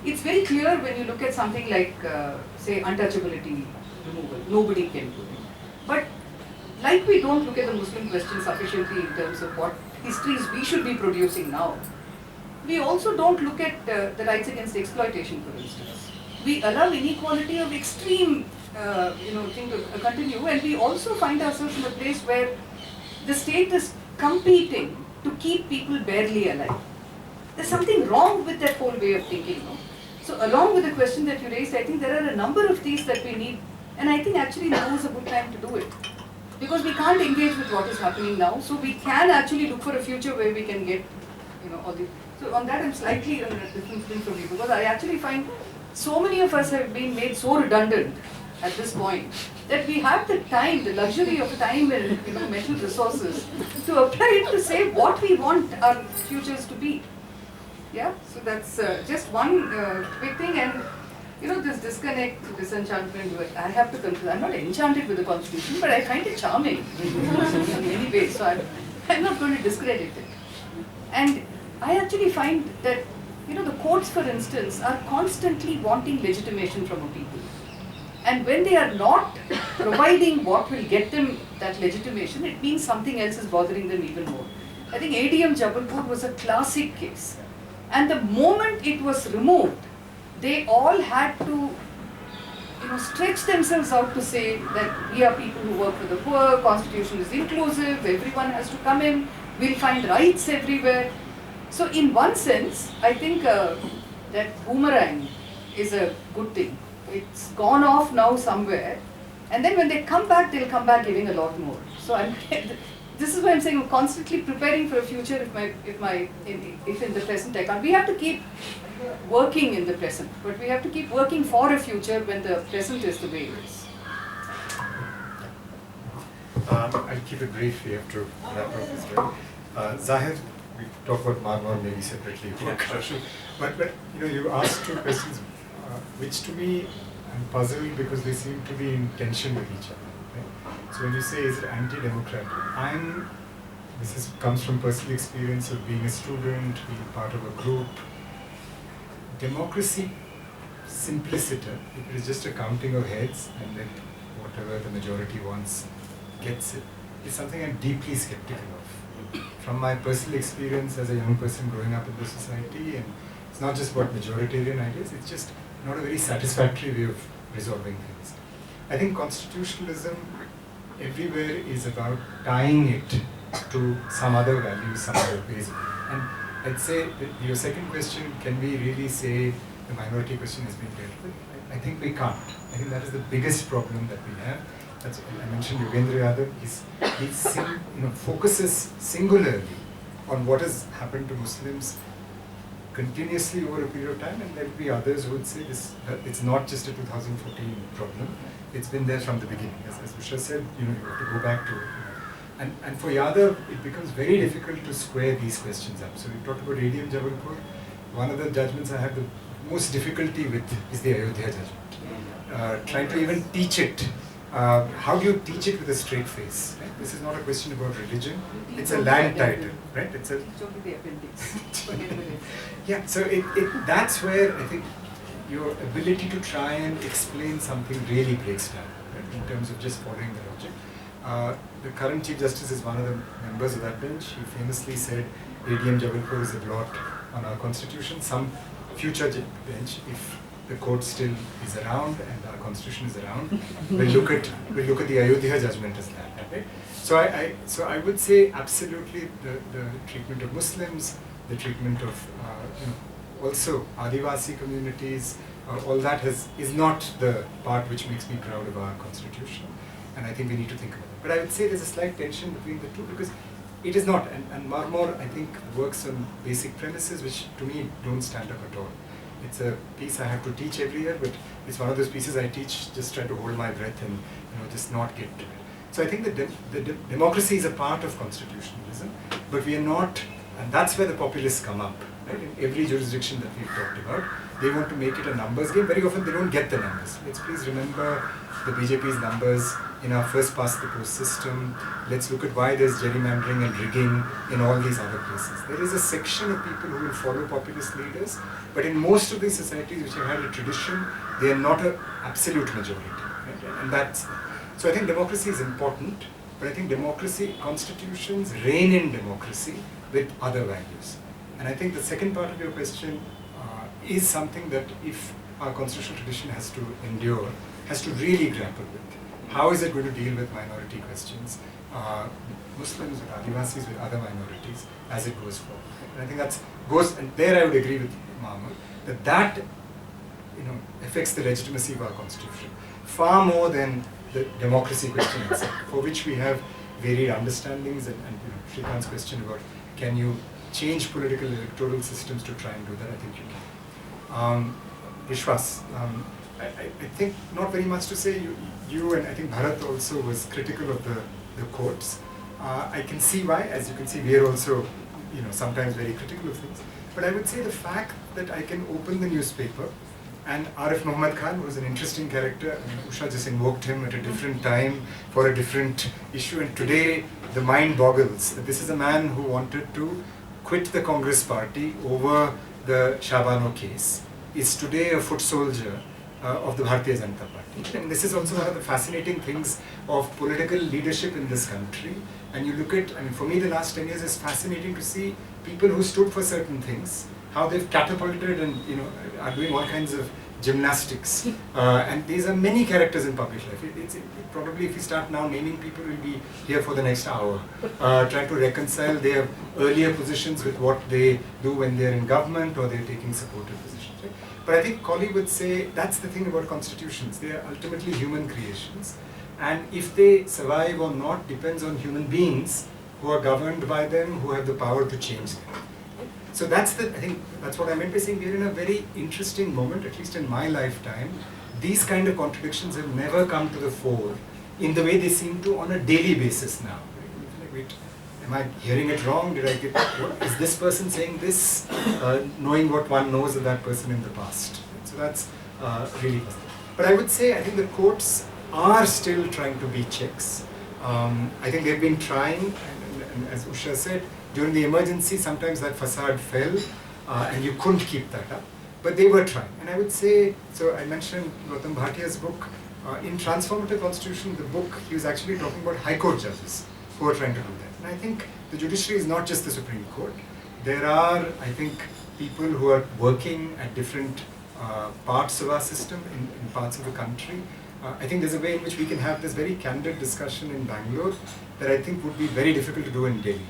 It's very clear when you look at something like, say, untouchability removal. Nobody can do it. But like we don't look at the Muslim question sufficiently in terms of what histories we should be producing now, we also don't look at the rights against exploitation, for instance. We allow inequality of extreme, thing to continue, and we also find ourselves in a place where the state is competing to keep people barely alive. There's something wrong with that whole way of thinking, no? So along with the question that you raised, I think there are a number of these that we need, and I think actually now is a good time to do it. Because we can't engage with what is happening now, so we can actually look for a future where we can get, all the. So on that I'm slightly on a different thing from you, because I actually find so many of us have been made so redundant at this point that we have the time, the luxury of time and mental resources to apply it to say what we want our futures to be. Yeah, so that's just one quick thing, and this disconnect, disenchantment, I have to confess, I'm not enchanted with the Constitution, but I find it charming in many ways, so I'm not going to discredit it. And I actually find that, the courts, for instance, are constantly wanting legitimation from a people. And when they are not providing what will get them that legitimation, it means something else is bothering them even more. I think ADM Jabalpur was a classic case. And the moment it was removed, they all had to stretch themselves out to say that we are people who work for the poor, Constitution is inclusive, everyone has to come in, we'll find rights everywhere. So in one sense, I think that boomerang is a good thing. It's gone off now somewhere, and then when they come back, they'll come back giving a lot more. So this is why I'm saying I'm constantly preparing for a future if in the present I can't. We have to keep working in the present, but we have to keep working for a future when the present is the way it is. I'll keep it brief, we have to wrap up as well. Zahid, we talk about Marmor maybe separately. But you asked two questions, which to me I'm puzzled because they seem to be in tension with each other. Right? So when you say is it anti-democratic, comes from personal experience of being a student, being part of a group. Democracy, simpliciter, if it is just a counting of heads and then whatever the majority wants gets it, is something I'm deeply skeptical of. From my personal experience as a young person growing up in the society, and it's not just about majoritarian ideas, it's just not a very satisfactory way of resolving things. I think constitutionalism everywhere is about tying it to some other values, some other ways. And I'd say that your second question, can we really say the minority question has been dealt with? I think we can't. I think that is the biggest problem that we have. That's, I mentioned Yogendra Yadav, he focuses singularly on what has happened to Muslims continuously over a period of time, and there will be others who would say that it's not just a 2014 problem, it's been there from the beginning. As Usha said, you have to go back to it. And for Yadav, it becomes very difficult to square these questions up. So we talked about ADM Jabalpur. One of the judgments I have the most difficulty with is the Ayodhya judgment. Trying to even teach it. How do you teach it with a straight face? Right? This is not a question about religion. It's a land title, right? It's a. The appendix. Yeah. So that's where I think your ability to try and explain something really breaks down, right? In terms of just following the logic. The current Chief Justice is one of the members of that bench. He famously said, ADM Jabalpur is a blot on our constitution. Some future bench, if the court still is around and our constitution is around, we'll look at the Ayodhya judgment as that. Okay? So I would say absolutely the treatment of Muslims, the treatment of also Adivasi communities, all that is not the part which makes me proud of our constitution, and I think we need to think about it. But I would say there's a slight tension between the two because it is not, and Marmor I think works on basic premises which to me don't stand up at all. It's a piece I have to teach every year, but it's one of those pieces I teach, just try to hold my breath and just not get to it. So I think the democracy is a part of constitutionalism, but we are not, and that's where the populists come up. Right? In every jurisdiction that we've talked about, they want to make it a numbers game. Very often they don't get the numbers. Let's please remember the BJP's numbers in our first past the post system. Let's look at why there's gerrymandering and rigging in all these other places. There is a section of people who will follow populist leaders, but in most of these societies which have had a tradition, they are not an absolute majority. Right? And that's, so I think democracy is important, but I think democracy, constitutions reign in democracy with other values. And I think the second part of your question is something that if our constitutional tradition has to endure, has to really grapple with. How is it going to deal with minority questions, Muslims with Adivasis with other minorities as it goes forward? And I think that's goes, and there I would agree with Mahmood, that affects the legitimacy of our constitution far more than the democracy question itself, for which we have varied understandings, and Shrikant's question about can you change political electoral systems to try and do that, I think you can. Vishwas, I think not very much to say. You and I think Bharat also was critical of the courts. I can see why. As you can see, we are also sometimes very critical of things. But I would say the fact that I can open the newspaper and Arif Muhammad Khan was an interesting character. Usha just invoked him at a different time for a different issue, and today the mind boggles. This is a man who wanted to quit the Congress party over the Shabano case, is today a foot soldier of the Bharatiya Janata Party. And this is also one of the fascinating things of political leadership in this country. And you look at, for me the last 10 years is fascinating to see people who stood for certain things, how they've catapulted and are doing all kinds of gymnastics. And these are many characters in public life. Probably if we start now naming people, we'll be here for the next hour, trying to reconcile their earlier positions with what they do when they're in government or they're taking supportive positions. Right? But I think Colley would say that's the thing about constitutions. They are ultimately human creations. And if they survive or not depends on human beings who are governed by them, who have the power to change them. So I think that's what I meant by saying we're in a very interesting moment, at least in my lifetime. These kind of contradictions have never come to the fore in the way they seem to on a daily basis now. Like, wait, am I hearing it wrong? Did I get, is this person saying this? Knowing what one knows of that person in the past. So that's really positive. But I would say, I think the courts are still trying to be checks. I think they've been trying, and as Usha said, during the emergency, sometimes that facade fell, and you couldn't keep that up. But they were trying. And I would say, so I mentioned Gautam Bhatia's book. In Transformative Constitution, the book, he was actually talking about High Court judges who are trying to do that. And I think the judiciary is not just the Supreme Court. There are, I think, people who are working at different parts of our system, in parts of the country. I think there's a way in which we can have this very candid discussion in Bangalore that I think would be very difficult to do in Delhi.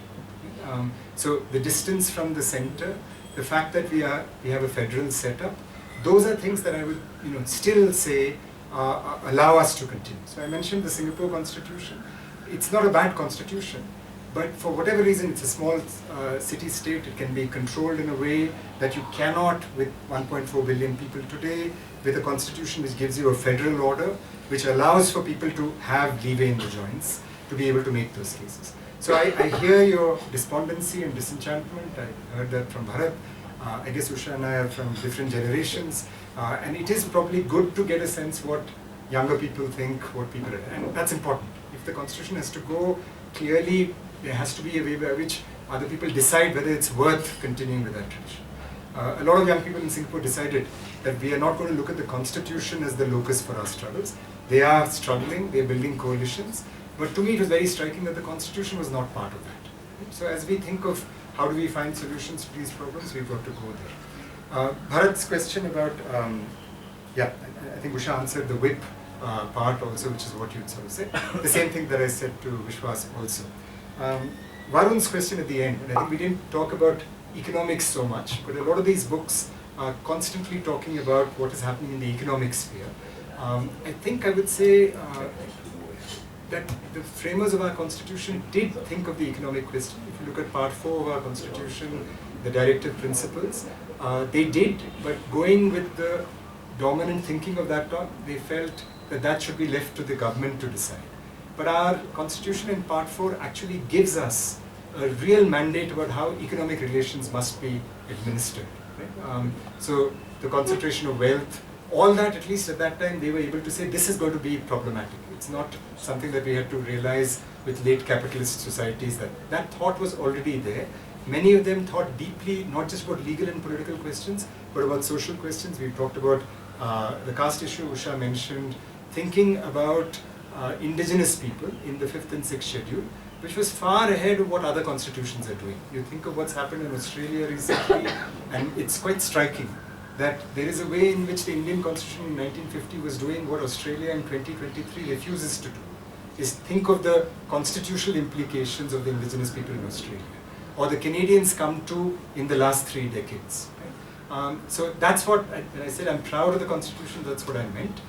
So the distance from the center, the fact that we have a federal setup, those are things that I would still say allow us to continue. So I mentioned the Singapore Constitution. It's not a bad constitution, but for whatever reason, it's a small city-state. It can be controlled in a way that you cannot with 1.4 billion people today, with a constitution which gives you a federal order, which allows for people to have leeway in the joints, to be able to make those cases. So I hear your despondency and disenchantment. I heard that from Bharat. I guess Usha and I are from different generations. And it is probably good to get a sense what younger people think, what people are, and that's important. If the constitution has to go, clearly there has to be a way by which other people decide whether it's worth continuing with that tradition. A lot of young people in Singapore decided that we are not going to look at the constitution as the locus for our struggles. They are struggling, they are building coalitions, but to me it was very striking that the constitution was not part of that. So as we think of how do we find solutions to these problems, we've got to go there. Bharat's question about, I think Usha answered the whip part also, which is what you'd sort of say. The same thing that I said to Vishwas also. Varun's question at the end, and I think we didn't talk about economics so much, but a lot of these books are constantly talking about what is happening in the economic sphere. I think I would say that the framers of our constitution did think of the economic question. If you look at part 4 of our constitution, the directive principles, they did, but going with the dominant thinking of that time, they felt that that should be left to the government to decide. But our constitution in part 4 actually gives us a real mandate about how economic relations must be administered. Right? So the concentration of wealth, all that, at least at that time, they were able to say this is going to be problematic. It's not something that we had to realize with late capitalist societies. That thought was already there. Many of them thought deeply, not just about legal and political questions, but about social questions. We've talked about the caste issue, Usha mentioned, thinking about indigenous people in the 5th and 6th schedule, which was far ahead of what other constitutions are doing. You think of what's happened in Australia recently, and it's quite striking that there is a way in which the Indian Constitution in 1950 was doing what Australia in 2023 refuses to do, is think of the constitutional implications of the indigenous people in Australia, or the Canadians come to in the last 3 decades. Right? So that's what, when I said I'm proud of the Constitution, that's what I meant.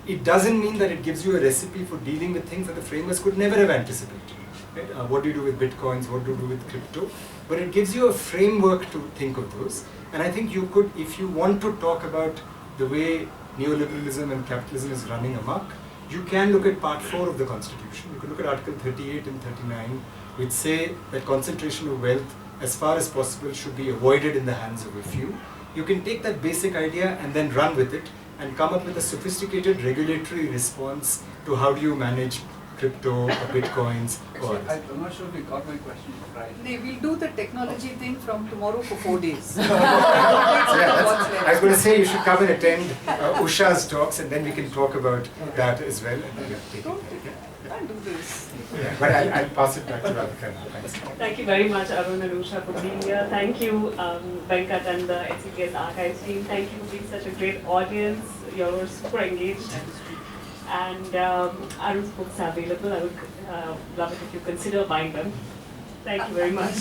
It doesn't mean that it gives you a recipe for dealing with things that the framers could never have anticipated. Right? What do you do with bitcoins, what do you do with crypto? But it gives you a framework to think of those. And I think you could, if you want to talk about the way neoliberalism and capitalism is running amok, you can look at part 4 of the Constitution. You could look at Article 38 and 39, which say that concentration of wealth, as far as possible, should be avoided in the hands of a few. You can take that basic idea and then run with it and come up with a sophisticated regulatory response to how do you manage crypto or bitcoins. I'm not sure if you got my question right. We'll do the technology thing from tomorrow for 4 days. I was going to say you should come and attend Usha's talks, and then we can talk about that as well. Can't do this. Yeah, but I'll pass it back to Radhika. Thanks. Thank you very much, Arun and Usha, for being here. Thank you, Venkat and the NCPS archives team. Thank you for being such a great audience. You're super engaged. And Arun's books are available. I would love it if you consider buying them. Thank you very much.